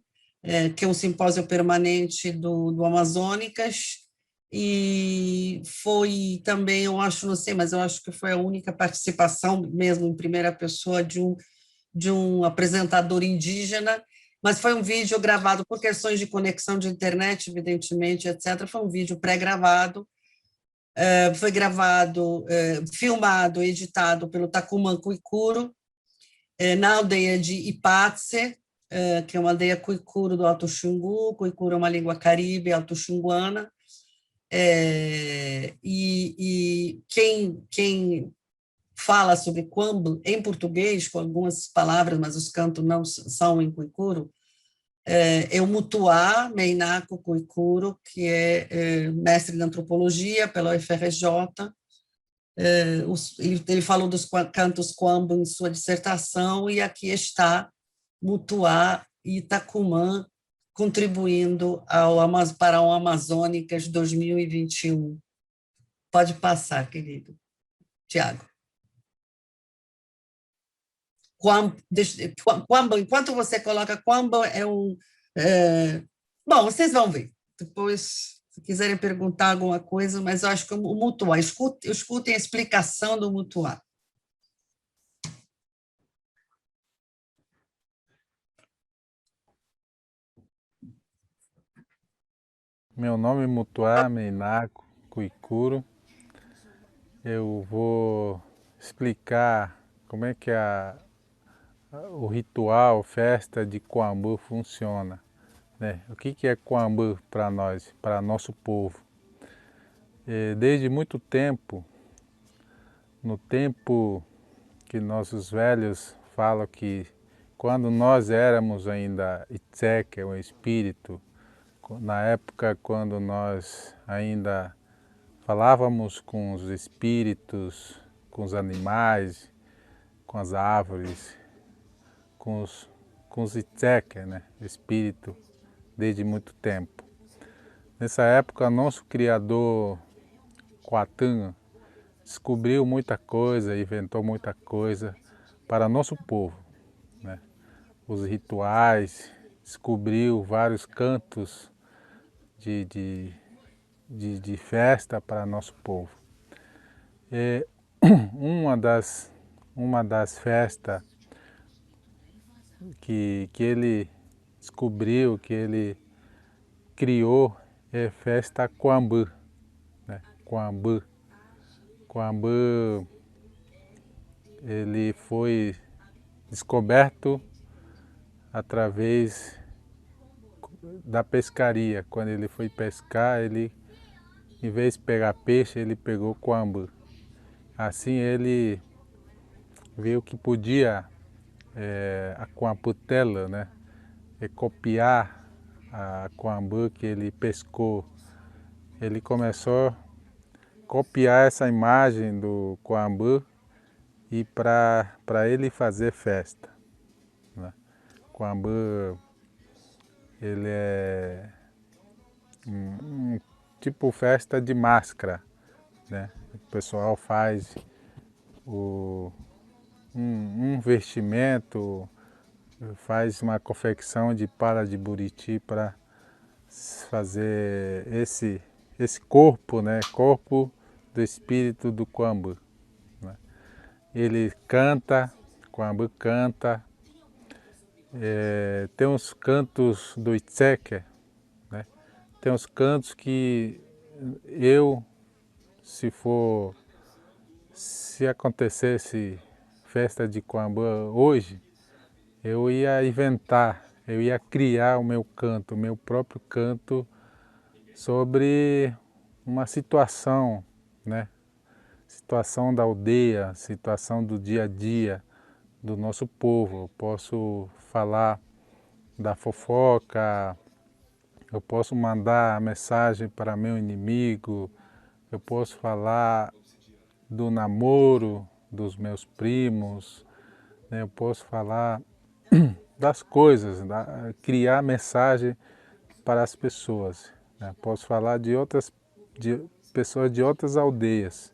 que é um simpósio permanente do Amazônicas, e foi também, eu acho, não sei, mas eu acho que foi a única participação, mesmo em primeira pessoa, de um apresentador indígena, mas foi um vídeo gravado por questões de conexão de internet, evidentemente, etc. Foi um vídeo pré-gravado, foi gravado, filmado, editado pelo Takuman Cuicuro, na aldeia de Ipatse, que é uma aldeia cuicuro do Alto Xingu. Cuicuro é uma língua caribe alto-xinguana, e quem fala sobre Kwambu em português, com algumas palavras, mas os cantos não são em cuicuro, é o Mutuá Meinaco Cuicuro, que é mestre de antropologia pela UFRJ. Ele falou dos cantos Kwambu em sua dissertação, e aqui está Mutuá e Itacumã contribuindo para o Amazônicas 2021. Pode passar, querido. Tiago. Kwamba, enquanto você coloca Kwamba, bom, vocês vão ver. Depois, se quiserem perguntar alguma coisa, mas eu acho que o Mutuá, escutem a explicação do Mutuá. Meu nome é Mutuá Meinaco Cuicuro. Eu vou explicar como é que o ritual, festa de Kwambu funciona, né? O que é Kwambu para nós, para nosso povo? Desde muito tempo, no tempo que nossos velhos falam que quando nós éramos ainda Itzeke, um espírito, na época quando nós ainda falávamos com os espíritos, com os animais, com as árvores, com os Itzeke, né? Espírito, desde muito tempo. Nessa época, nosso criador, Quatã, descobriu muita coisa, inventou muita coisa para nosso povo, né? Os rituais, descobriu vários cantos de festa para nosso povo. Uma das festas que ele descobriu, que ele criou, é a festa Kwambu, né? Kwambu. Kwambu, ele foi descoberto através da pescaria. Quando ele foi pescar, ele, em vez de pegar peixe, ele pegou Kwambu. Assim ele viu que podia a Kwambutela, né? Copiar a Kwambu que ele pescou. Ele começou a copiar essa imagem do Kwambu e para ele fazer festa, né? Kwambu, ele é tipo festa de máscara, né? O pessoal faz um vestimento, faz uma confecção de pala de buriti para fazer esse corpo, né? Corpo do espírito do Kwambu, né? Ele canta, Kwambu canta, tem uns cantos do Itzeke, né? Tem uns cantos que se acontecesse festa de Kwambu hoje, eu ia inventar, eu ia criar o meu próprio canto sobre uma situação, né? Situação da aldeia, situação do dia a dia do nosso povo. Eu posso falar da fofoca, eu posso mandar mensagem para meu inimigo, eu posso falar do namoro dos meus primos, né? Eu posso falar das coisas, criar mensagem para as pessoas, né? Posso falar de pessoas de outras aldeias.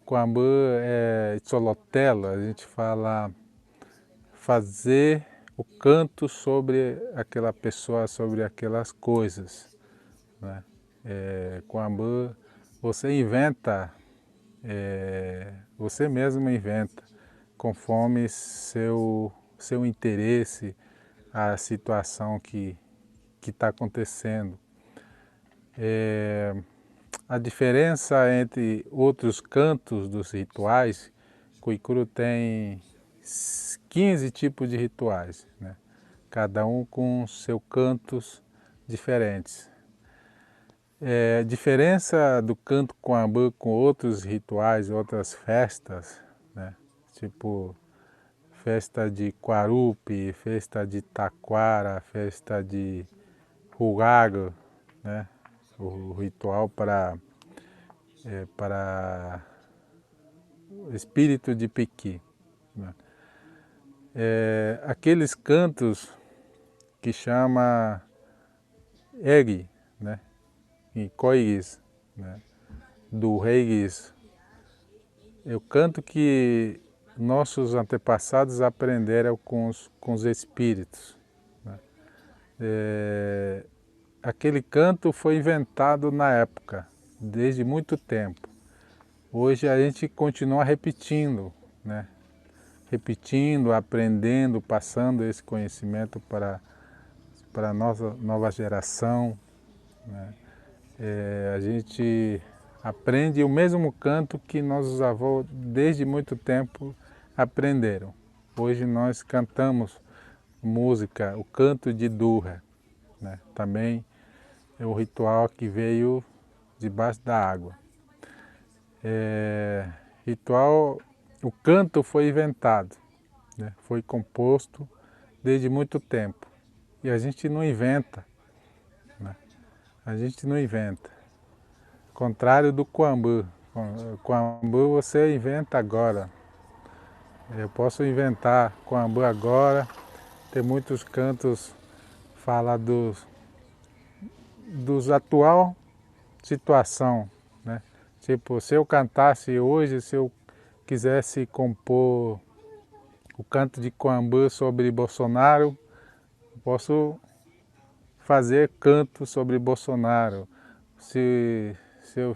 Quando é Solotela, a gente fala fazer o canto sobre aquela pessoa, sobre aquelas coisas, né? Quando você inventa, você mesmo inventa, conforme seu interesse, a situação que está acontecendo. A diferença entre outros cantos dos rituais, Kuikuro tem 15 tipos de rituais, né? Cada um com seus cantos diferentes. A diferença do canto Coambã com outros rituais, outras festas, né? Tipo festa de Quarupi, festa de Taquara, festa de Rugago, né? O ritual para o espírito de Piqui, né? Aqueles cantos que chama Egi, né? E Koigis, né? Do Reigis, é o canto que nossos antepassados aprenderam com os espíritos, né? Aquele canto foi inventado na época, desde muito tempo. Hoje a gente continua repetindo, né? Repetindo, aprendendo, passando esse conhecimento para a nossa nova geração, né? A gente aprende o mesmo canto que nossos avós, desde muito tempo, aprenderam. Hoje nós cantamos música, o canto de Durra, né? Também é o ritual que veio debaixo da água. Ritual, o canto foi inventado, né? Foi composto desde muito tempo. E a gente não inventa, né? A gente não inventa. Contrário do Coambã. Coambã você inventa agora. Eu posso inventar Coambã agora. Tem muitos cantos fala dos atual situação, né? Tipo, se eu cantasse hoje, se eu quisesse compor o canto de Coambã sobre Bolsonaro, posso fazer canto sobre Bolsonaro. Se eu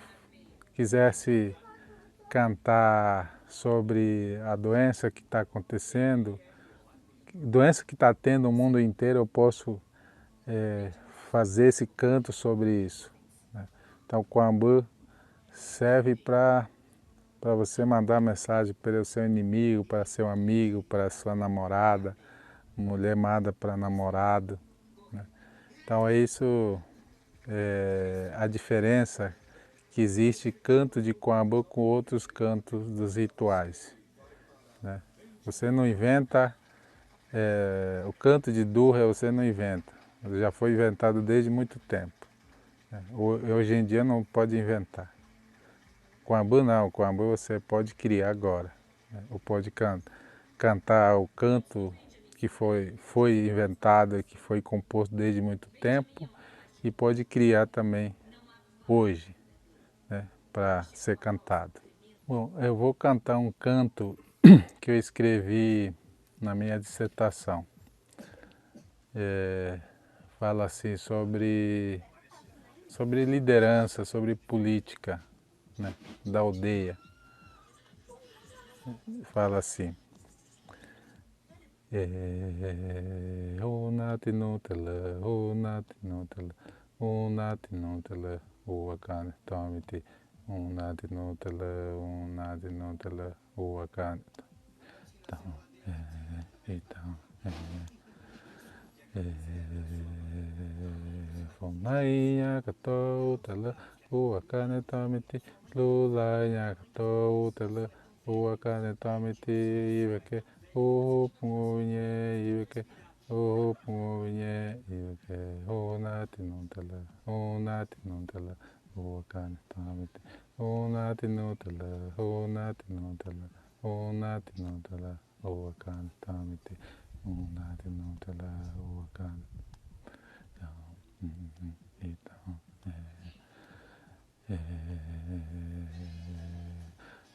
quisesse cantar sobre a doença que está acontecendo, doença que está tendo no mundo inteiro, eu posso fazer esse canto sobre isso, né? Então, o Coambã serve para você mandar mensagem para o seu inimigo, para seu amigo, para sua namorada, mulher manda para namorado, né? Então, é isso, a diferença que existe canto de Coambã com outros cantos dos rituais, né? Você não inventa, o canto de Durra você não inventa, já foi inventado desde muito tempo, né? Hoje em dia não pode inventar. Coambã não, Coambã você pode criar agora, né? Ou pode cantar o canto que foi inventado e que foi composto desde muito tempo e pode criar também hoje, né, para ser cantado. Bom, eu vou cantar um canto que eu escrevi na minha dissertação. Fala assim sobre liderança, sobre política, né, da aldeia. Fala assim: Onati nutela, onati nutela, onati nutela, uakan tamiti, onati nutela, uakan. Então, Fonaiya katou tala uakane tamiti lulaya katou tala uakane tamiti iveke punguye iveke punguye iveke onati nuntala uakane tamiti onati nuntala uakane tamiti onati nuntala uakane.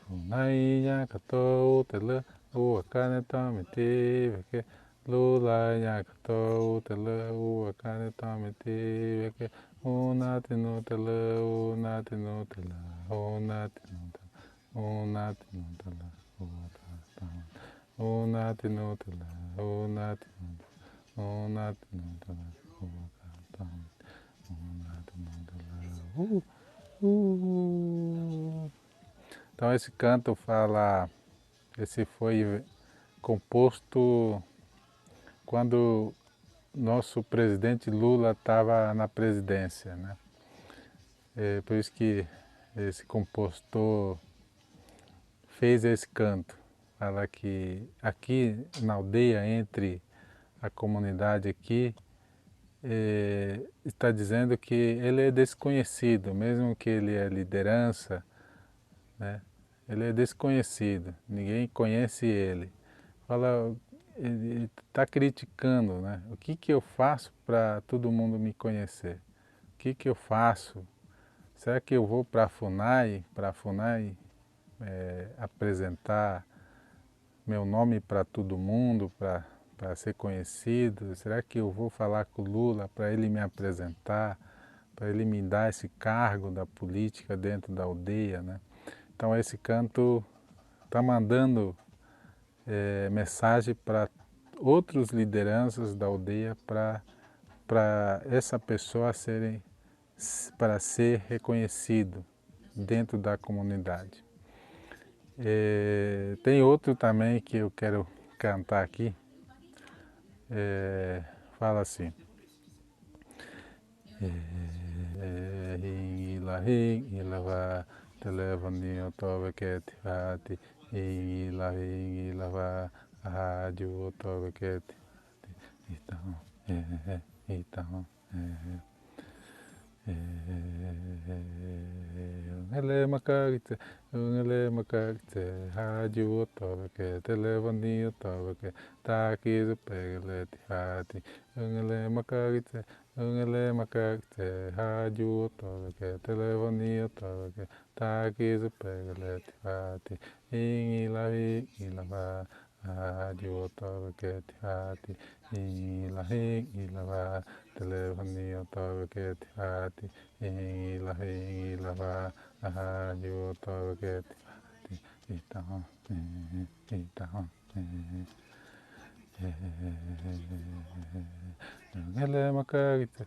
Funaiya katou tala uakane tamiti veke lulaya katou tala uakane tamiti veke onati nutala onati nutala onati nutala onati nutala onati nutala onati nutala onati nutala. Então esse canto fala, esse foi composto quando nosso presidente Lula estava na presidência, né? É por isso que esse compositor fez esse canto. Fala que aqui na aldeia, entre a comunidade aqui, está dizendo que ele é desconhecido, mesmo que ele é liderança, né? Ele é desconhecido, ninguém conhece ele. Fala, ele está criticando, né? O que eu faço para todo mundo me conhecer? O que eu faço? Será que eu vou para a FUNAI apresentar meu nome para todo mundo, para ser conhecido? Será que eu vou falar com o Lula para ele me apresentar, para ele me dar esse cargo da política dentro da aldeia, né? Então esse canto está mandando mensagem para outras lideranças da aldeia para essa pessoa para ser reconhecido dentro da comunidade. Tem outro também que eu quero cantar aqui. Fala assim. Telefone otobeketi hati ilava rádio otobeketi então ele makagite rádio otobeketi telefone otobeketi takizu pegeleti hati ele makagite rádio otobeketi telefone otobeketi takizu pegeleti hati ilava rádio otobeketi hati ilava telefone otobeketi hati ilava rádio otobeketi hati então ele makagite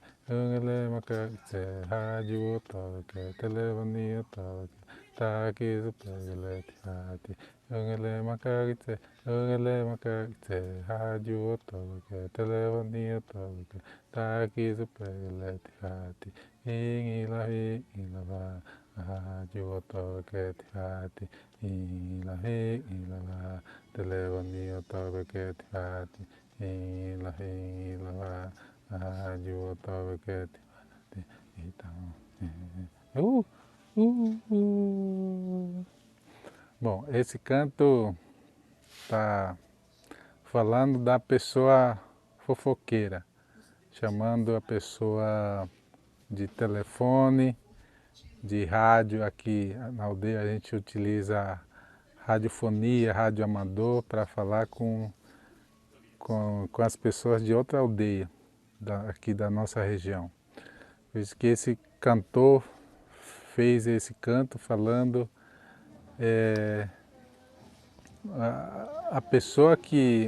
rádio otobeketi telefone otobeketi takizu pegeleti hati ele makagite rádio otobeketi telefone otobeketi takizu pegeleti hati ilava rádio otobeketi hati ilava telefone otobeketi hati ilava rádio otobeketi hati então Bom, esse canto está falando da pessoa fofoqueira, chamando a pessoa de telefone, de rádio. Aqui na aldeia a gente utiliza radiofonia, rádio amador, para falar com as pessoas de outra aldeia, aqui da nossa região. Por isso que esse cantor fez esse canto falando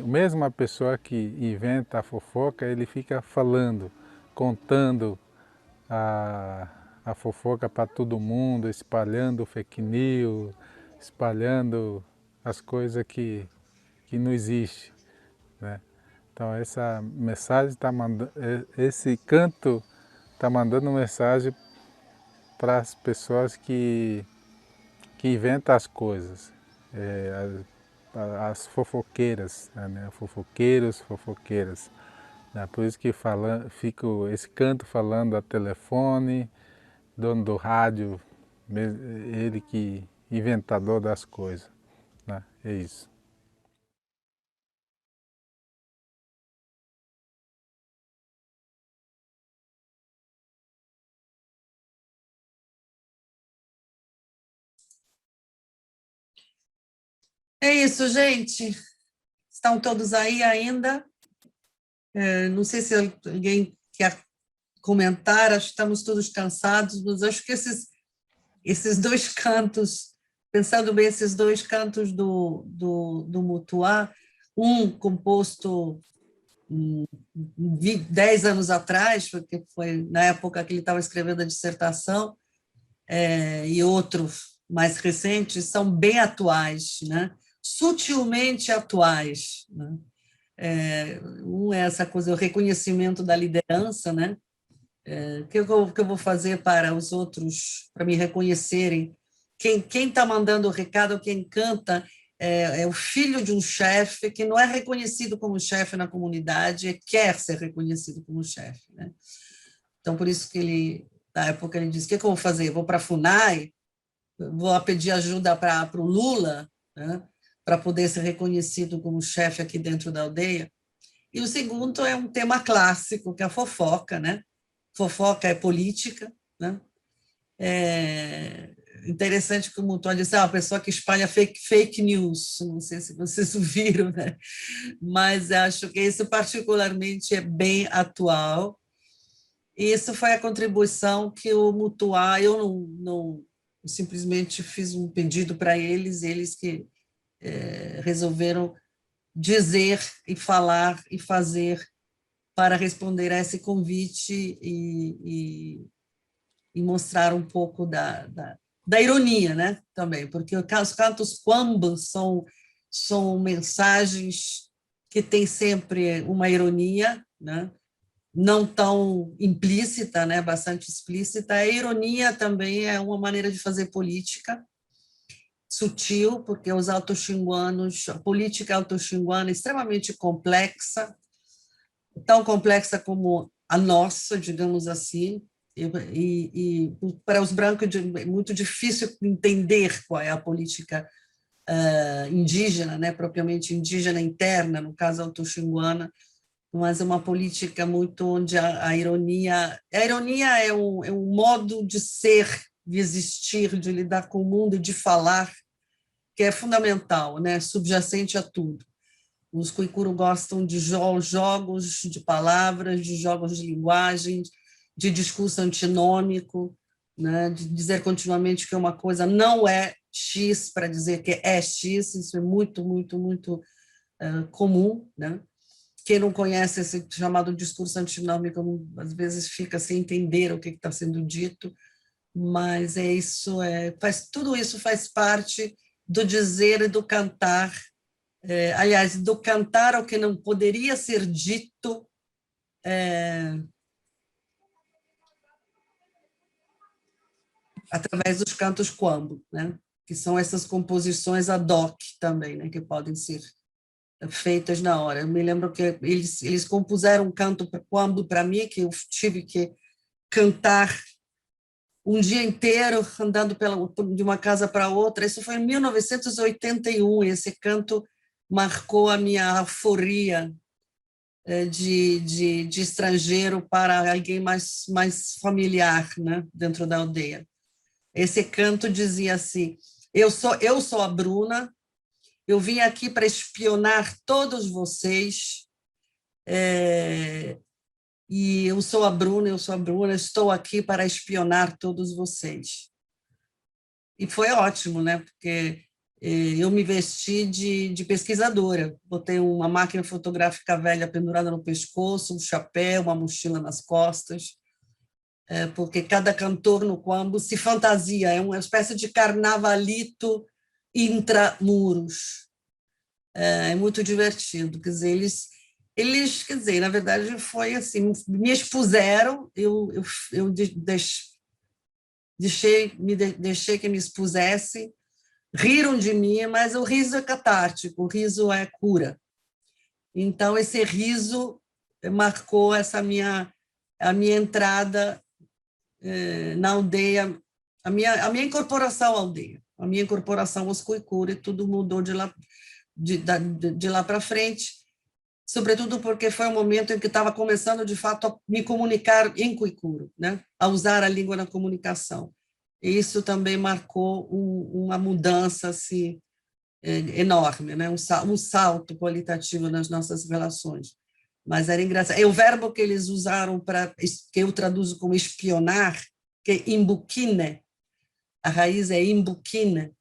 mesmo a pessoa que inventa a fofoca, ele fica falando, contando a fofoca para todo mundo, espalhando fake news, espalhando as coisas que não existem, né? Então essa mensagem está mandando, esse canto está mandando mensagem para as pessoas que inventam as coisas, as fofoqueiras, né? Fofoqueiros, fofoqueiras. Né? Por isso que fica esse canto falando a telefone, dono do rádio, ele que inventador das coisas. Né? É isso. É isso, gente. Estão todos aí ainda? Não sei se alguém quer comentar, acho que estamos todos cansados, mas acho que esses dois cantos, pensando bem, esses dois cantos do Mutuá, um composto 10 anos atrás, porque foi na época que ele estava escrevendo a dissertação, e outro mais recente, são bem atuais, né? Sutilmente atuais. Né? Um é essa coisa, o reconhecimento da liderança, né? Que eu vou fazer para os outros, para me reconhecerem? Quem está mandando o recado, quem canta, é o filho de um chefe que não é reconhecido como chefe na comunidade e quer ser reconhecido como chefe. Né? Então, por isso que ele, na época, ele disse, o que eu vou fazer? Eu vou para a FUNAI, vou pedir ajuda para o Lula, né? Para poder ser reconhecido como chefe aqui dentro da aldeia. E o segundo é um tema clássico, que é a fofoca, né? Fofoca é política, né? É interessante que o Mutuá disse, uma pessoa que espalha fake news, não sei se vocês viram, né? Mas acho que isso particularmente é bem atual. E isso foi a contribuição que o Mutuá, eu não simplesmente fiz um pedido para eles que resolveram dizer e falar e fazer para responder a esse convite e mostrar um pouco da ironia, né? Também, porque os cantos Kwamba são mensagens que têm sempre uma ironia, né? Não tão implícita, né? Bastante explícita. A ironia também é uma maneira de fazer política, sutil, porque os autoxinguanos, a política autoxinguana é extremamente complexa, tão complexa como a nossa, digamos assim, e para os brancos é muito difícil entender qual é a política indígena, né, propriamente indígena interna, no caso autoxinguana, mas é uma política muito onde a ironia é um modo de ser, de existir, de lidar com o mundo, de falar, que é fundamental, né, subjacente a tudo. Os Kuikuro gostam de jogos de palavras, de jogos de linguagem, de discurso antinômico, né, de dizer continuamente que uma coisa não é X para dizer que é X, isso é muito, muito, muito comum, né? Quem não conhece esse chamado discurso antinômico, às vezes fica sem entender o que está sendo dito, mas tudo isso faz parte do dizer e do cantar, aliás, do cantar o que não poderia ser dito através dos cantos Kwambo, né? Que são essas composições ad hoc também, né? Que podem ser feitas na hora. Eu me lembro que eles compuseram um canto Kwambo para mim, que eu tive que cantar um dia inteiro, andando de uma casa para outra. Isso foi em 1981, esse canto marcou a minha euforia de estrangeiro para alguém mais familiar, né, dentro da aldeia. Esse canto dizia assim, eu sou a Bruna, eu vim aqui para espionar todos vocês, e eu sou a Bruna, estou aqui para espionar todos vocês. E foi ótimo, né? Porque eu me vesti de pesquisadora, botei uma máquina fotográfica velha pendurada no pescoço, um chapéu, uma mochila nas costas, porque cada cantor no Kwambo se fantasia, é uma espécie de carnavalito intramuros. É muito divertido, quer dizer, eles, quer dizer, na verdade foi assim, me expuseram, deixei que me expusesse, riram de mim, mas o riso é catártico, o riso é cura. Então, esse riso marcou a minha entrada na aldeia, a minha incorporação à aldeia, a minha incorporação aos Kuikura, e tudo mudou de lá para frente, sobretudo porque foi um momento em que estava começando, de fato, a me comunicar em Kuikuro, né? A usar a língua na comunicação. E isso também marcou uma mudança assim, enorme, né? Um salto qualitativo nas nossas relações. Mas era engraçado. E o verbo que eles usaram, que eu traduzo como espionar, que é imbukine, a raiz é imbukine,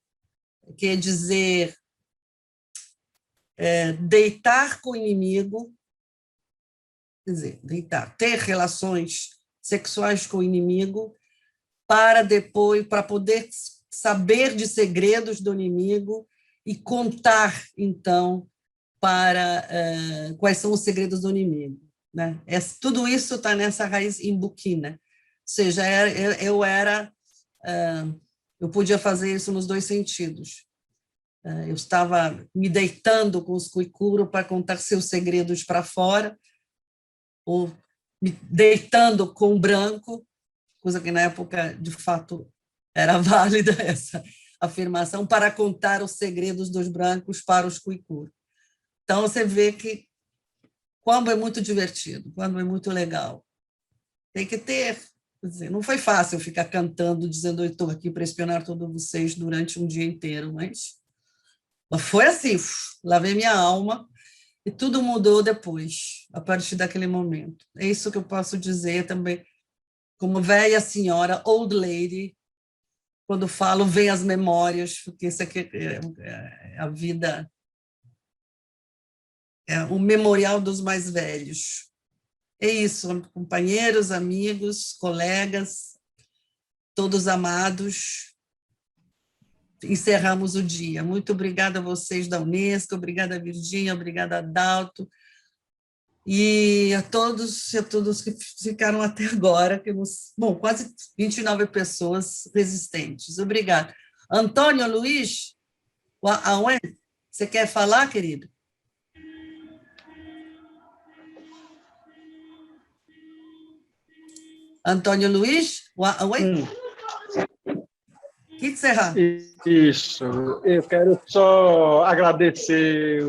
quer dizer deitar com o inimigo, quer dizer, ter relações sexuais com o inimigo, para poder saber de segredos do inimigo e contar, então, quais são os segredos do inimigo, né? Tudo isso está nessa raiz imbukina. Ou seja, eu podia fazer isso nos dois sentidos. Eu estava me deitando com os Kuikuro para contar seus segredos para fora, ou me deitando com o branco, coisa que na época, de fato, era válida essa afirmação, para contar os segredos dos brancos para os Kuikuro. Então, você vê que como é muito divertido, como é muito legal. Tem que ter. Quer dizer, não foi fácil ficar cantando, dizendo eu estou aqui para espionar todos vocês durante um dia inteiro, mas foi assim, lavei minha alma e tudo mudou depois, a partir daquele momento. É isso que eu posso dizer também, como velha senhora, old lady, quando falo, vem as memórias, porque isso aqui é a vida, é o memorial dos mais velhos. É isso, companheiros, amigos, colegas, todos amados. Encerramos o dia. Muito obrigada a vocês da Unesco, obrigada a Virgínia, obrigada a Adalto, e a todos que ficaram até agora, quase 29 pessoas resistentes. Obrigada. Antônio Luiz, você quer falar, querido? Antônio Luiz? Que será? Isso, eu quero só agradecer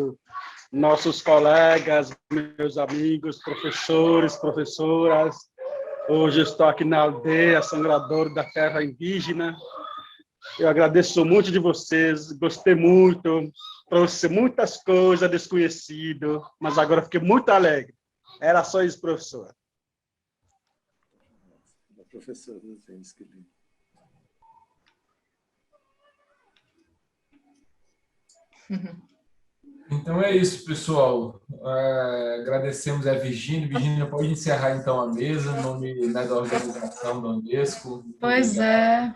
nossos colegas, meus amigos, professores, professoras. Hoje estou aqui na aldeia Sangradouro da Terra Indígena. Eu agradeço muito de vocês, gostei muito, trouxe muitas coisas desconhecidas, mas agora fiquei muito alegre. Era só isso, professor. Professor, Então é isso, pessoal. Agradecemos a Virgínia. Virgínia, pode encerrar então a mesa, em nome, né, da organização da Unesco. Pois é.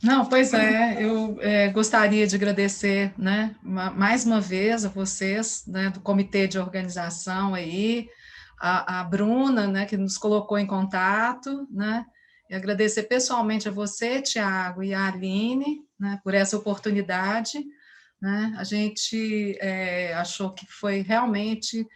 Não, pois é, eu gostaria de agradecer, né, mais uma vez a vocês, né, do comitê de organização aí, a Bruna, né, que nos colocou em contato, né, e agradecer pessoalmente a você, Tiago, e a Aline, né, por essa oportunidade, né, a gente achou que foi realmente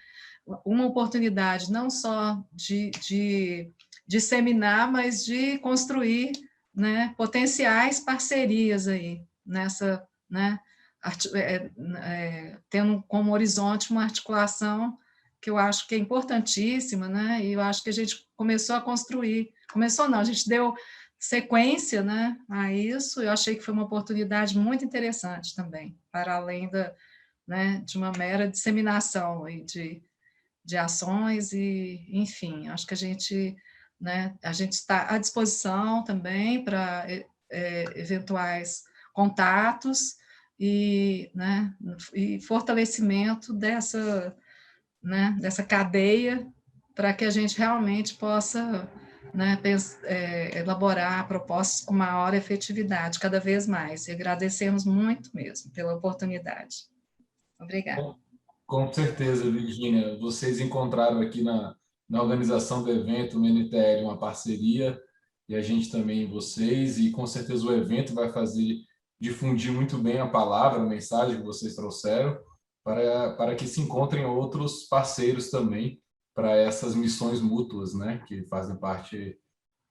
uma oportunidade não só de disseminar, mas de construir, né, potenciais parcerias aí, nessa, né, tendo como horizonte uma articulação que eu acho que é importantíssima, né, e eu acho que a gente começou a construir, a gente deu sequência, né, a isso, eu achei que foi uma oportunidade muito interessante também, para além né, de uma mera disseminação aí de ações e, enfim, acho que a gente está à disposição também para eventuais contatos e, né, e fortalecimento dessa cadeia para que a gente realmente possa, né, elaborar propostas com maior efetividade, cada vez mais. E agradecemos muito mesmo pela oportunidade. Obrigada. Com certeza, Virgínia. Vocês encontraram aqui na organização do evento, no NTL, uma parceria, e a gente também em vocês, e com certeza o evento vai difundir muito bem a palavra, a mensagem que vocês trouxeram, para que se encontrem outros parceiros também para essas missões mútuas, né, que fazem parte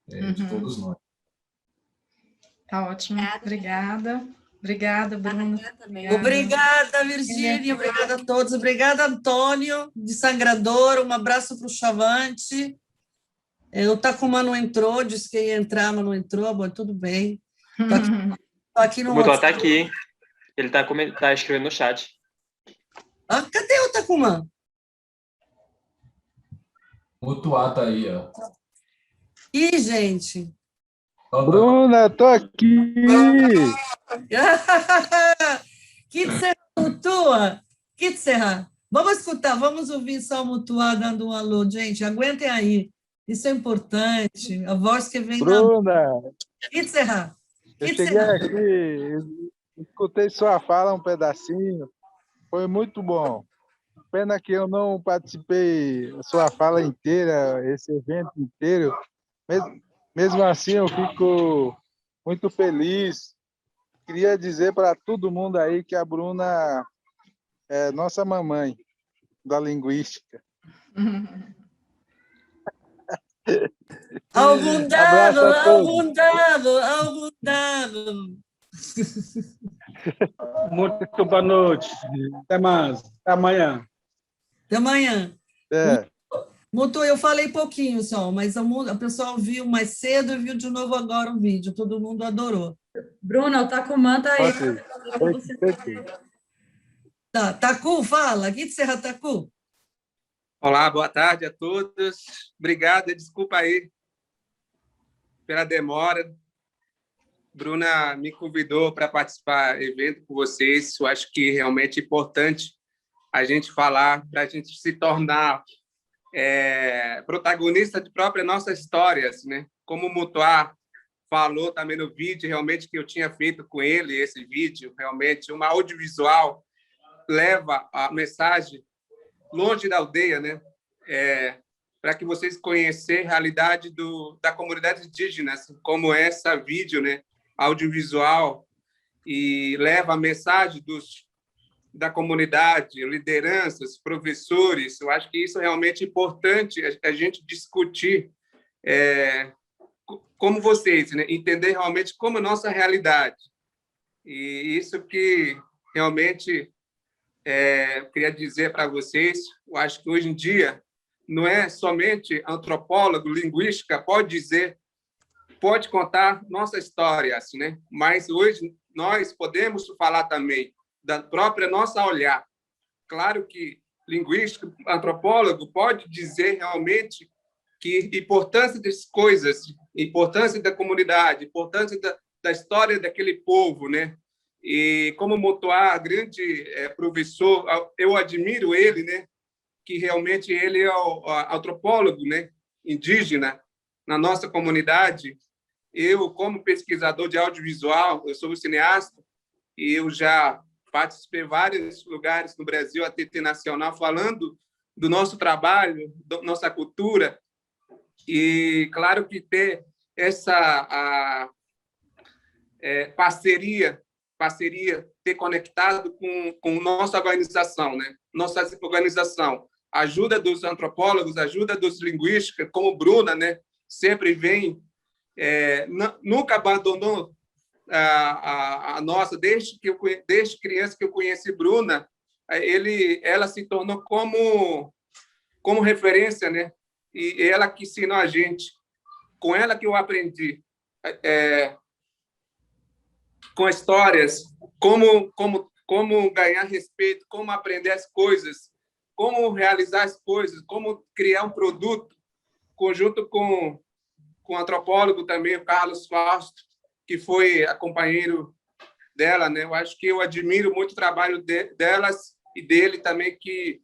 de todos nós. Tá ótimo. Obrigada. Obrigada, Bruna. Obrigada, Virgínia. Obrigada a todos. Obrigada, Antônio, de Sangrador. Um abraço para o Chavante. O Tacumã não entrou, disse que ia entrar, mas não entrou. Bom, tudo bem. Tô aqui no WhatsApp. Tá aqui. Ele tá escrevendo no chat. Ah, cadê o Tacumã? Mutuá tá aí, ó. Ih, gente. Bruna, tô aqui. Que serra, Mutua? Que serra? Vamos escutar, vamos ouvir só o Mutuá dando um alô, gente. Aguentem aí. Isso é importante. A voz que vem Bruna. Que serra? Eu cheguei aqui, escutei sua fala um pedacinho. Foi muito bom. Pena que eu não participei da sua fala inteira, esse evento inteiro. Mesmo assim, eu fico muito feliz. Queria dizer para todo mundo aí que a Bruna é nossa mamãe da linguística. Algum dado. Muito boa noite. Até mais. Até amanhã. Até amanhã. É. Mutu, eu falei pouquinho só, mas o pessoal viu mais cedo e viu de novo agora o vídeo. Todo mundo adorou. Bruna, o Tacumã está aí. Tá, Tacu, fala. Que serra, Tacu? Olá, boa tarde a todos. Obrigado, desculpa aí pela demora. Bruna me convidou para participar do evento com vocês. Eu acho que realmente é importante a gente falar, para a gente se tornar protagonista de própria nossas histórias, né? Como o Mutuá falou também no vídeo, realmente que eu tinha feito com ele, esse vídeo, realmente, uma audiovisual leva a mensagem longe da aldeia, né? Para que vocês conheçam a realidade da comunidade indígena, como essa vídeo, né? Audiovisual, e leva a mensagem da comunidade, lideranças, professores. Eu acho que isso é realmente importante a gente discutir como vocês, né? Entender realmente como é a nossa realidade. E isso que realmente eu queria dizer para vocês. Eu acho que hoje em dia não é somente antropólogo, linguística, pode contar nossa história, assim, né? Mas hoje nós podemos falar também da própria nossa olhar. Claro que linguístico, antropólogo pode dizer realmente que importância das coisas, importância da comunidade, importância da história daquele povo, né? E como Mutuá, grande professor, eu admiro ele, né? Que realmente ele é o antropólogo, né? Indígena na nossa comunidade. Eu, como pesquisador de audiovisual, eu sou cineasta e eu já participei em vários lugares no Brasil, a TT Nacional, falando do nosso trabalho, da nossa cultura. E, claro, que ter essa parceria, ter conectado com nossa organização, né? Nossa organização. Ajuda dos antropólogos, ajuda dos linguísticos, como Bruna, né? Sempre vem, nunca abandonou a nossa, desde criança que eu conheci Bruna, ela se tornou como referência, né? E ela que ensinou a gente, com ela que eu aprendi, com histórias, como ganhar respeito, como aprender as coisas, como realizar as coisas, como criar um produto, conjunto com o antropólogo também, o Carlos Fausto, que foi companheiro dela, né? Eu acho que eu admiro muito o trabalho delas e dele também, que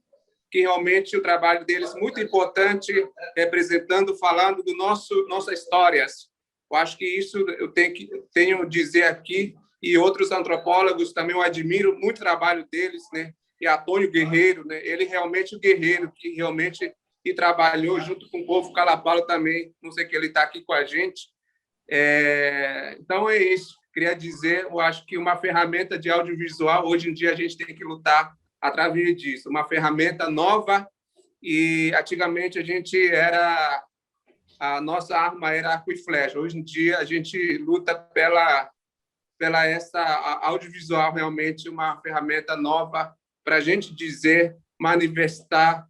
realmente o trabalho deles é muito importante, representando, falando do nossas histórias. Eu acho que isso eu tenho a dizer aqui, e outros antropólogos também eu admiro muito o trabalho deles, né? e Antônio Guerreiro, né? Ele realmente o guerreiro que realmente e trabalhou junto com o povo calapalo também. Não sei que ele está aqui com a gente. Então é isso. Queria dizer, eu acho que uma ferramenta de audiovisual hoje em dia a gente tem que lutar através disso. Uma ferramenta nova e antigamente a nossa arma era arco e flecha. Hoje em dia a gente luta pela essa audiovisual realmente uma ferramenta nova para a gente dizer, manifestar,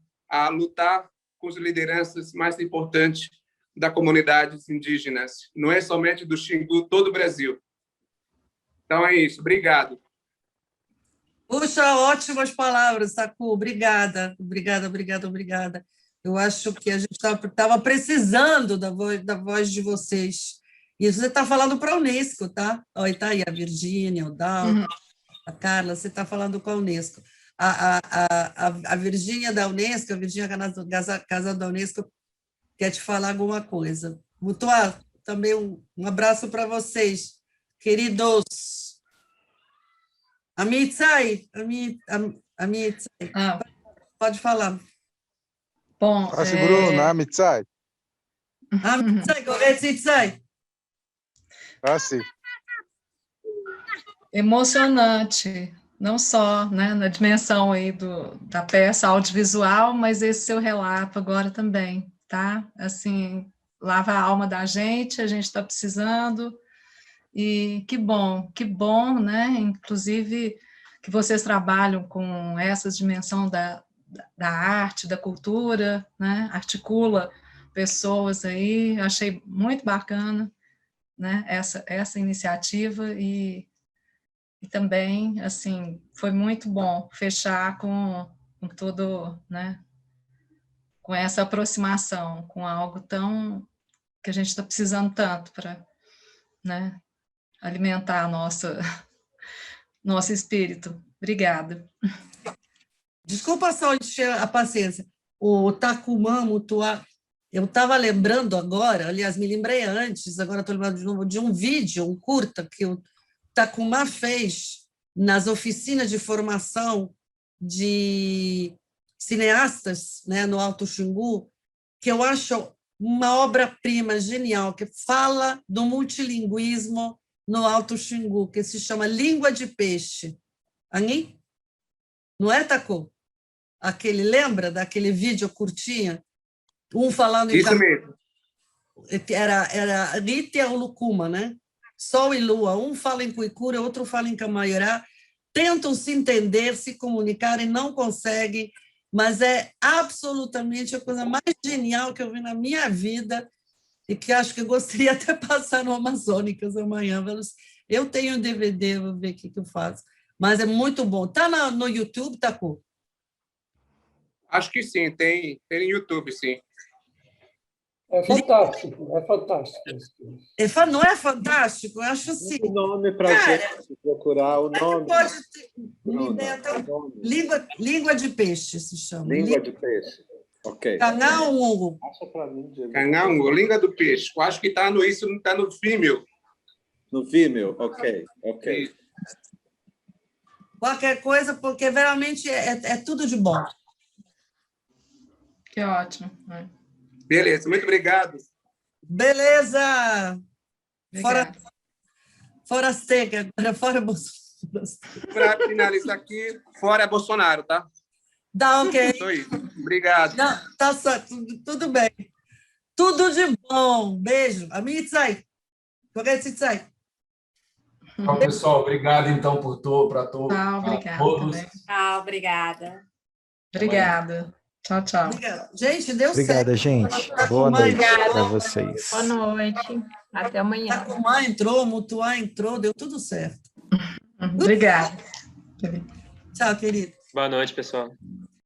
lutar com as lideranças mais importantes das comunidades indígenas. Não é somente do Xingu, todo o Brasil. Então é isso. Obrigado. Puxa, ótimas palavras, Taku. Obrigada, obrigada. Eu acho que a gente estava precisando da voz de vocês. E você está falando para a Unesco, tá? Olha, está aí a Virgínia, o Dalton, a Carla, você está falando com a Unesco. A Virgínia da Unesco, a Virgínia Casal da Unesco, quer te falar alguma coisa. Mutuá, também um abraço para vocês, queridos. Amitsai, pode falar. Bom, Bruno, Amitsai. Amitsai, Goretsitsai. Sim. Emocionante, não só, né, na dimensão aí da peça audiovisual, mas esse seu relato agora também, tá? Assim, lava a alma da gente, a gente está precisando, e que bom, né? Inclusive que vocês trabalham com essa dimensão da arte, da cultura, né? Articula pessoas aí, achei muito bacana, né? Essa iniciativa e também, assim, foi muito bom fechar com tudo, né? Com essa aproximação, com algo tão que a gente está precisando tanto para, né, alimentar nosso espírito. Obrigada. Desculpa só encher a paciência. O Tacumã, Mutuá, eu estava lembrando agora, aliás, me lembrei antes, agora estou lembrando de novo, de um vídeo, um curta, que o Tacumã fez nas oficinas de formação de cineastas, né, no Alto Xingu, que eu acho uma obra-prima genial, que fala do multilinguismo no Alto Xingu, que se chama Língua de Peixe. Ani? Não é, Taku? Lembra daquele vídeo curtinho? Um falando isso mesmo. Era Rita e Lucuma, né? Sol e Lua. Um fala em Cuicura, outro fala em Camaiorá. Tentam se entender, se comunicar e não conseguem, mas é absolutamente a coisa mais genial que eu vi na minha vida e que acho que eu gostaria até passar no Amazônicas amanhã. Eu tenho um DVD, vou ver o que eu faço. Mas é muito bom. Está no YouTube, Taku? Acho que sim, tem no YouTube, sim. É fantástico. Não é fantástico? Eu acho assim. O nome para gente procurar o nome. Pode ter uma ideia até. Língua de Peixe se chama. Língua de Peixe. Ok. Cangaungo. Cangaungo, Língua do Peixe. Eu acho que está no Vimeo. No Vimeo, ok. Qualquer coisa, porque realmente é tudo de bom. Que ótimo. Beleza, muito obrigado. Beleza! Fora seca, agora fora Bolsonaro. Para finalizar aqui, fora Bolsonaro, tá? Tá ok. Obrigado. Não, tá só, tudo bem. Tudo de bom. Beijo. Amitsai. Goretsitsai. Tchau, pessoal. Obrigado, então, para todos. Obrigada. Obrigada. Tchau. Obrigada. Gente, deu Obrigada, certo. gente. Boa noite para vocês. Boa noite. Até amanhã. Tacumã entrou, Mutuá entrou, deu tudo certo. Obrigada. Tchau, querido. Boa noite, pessoal.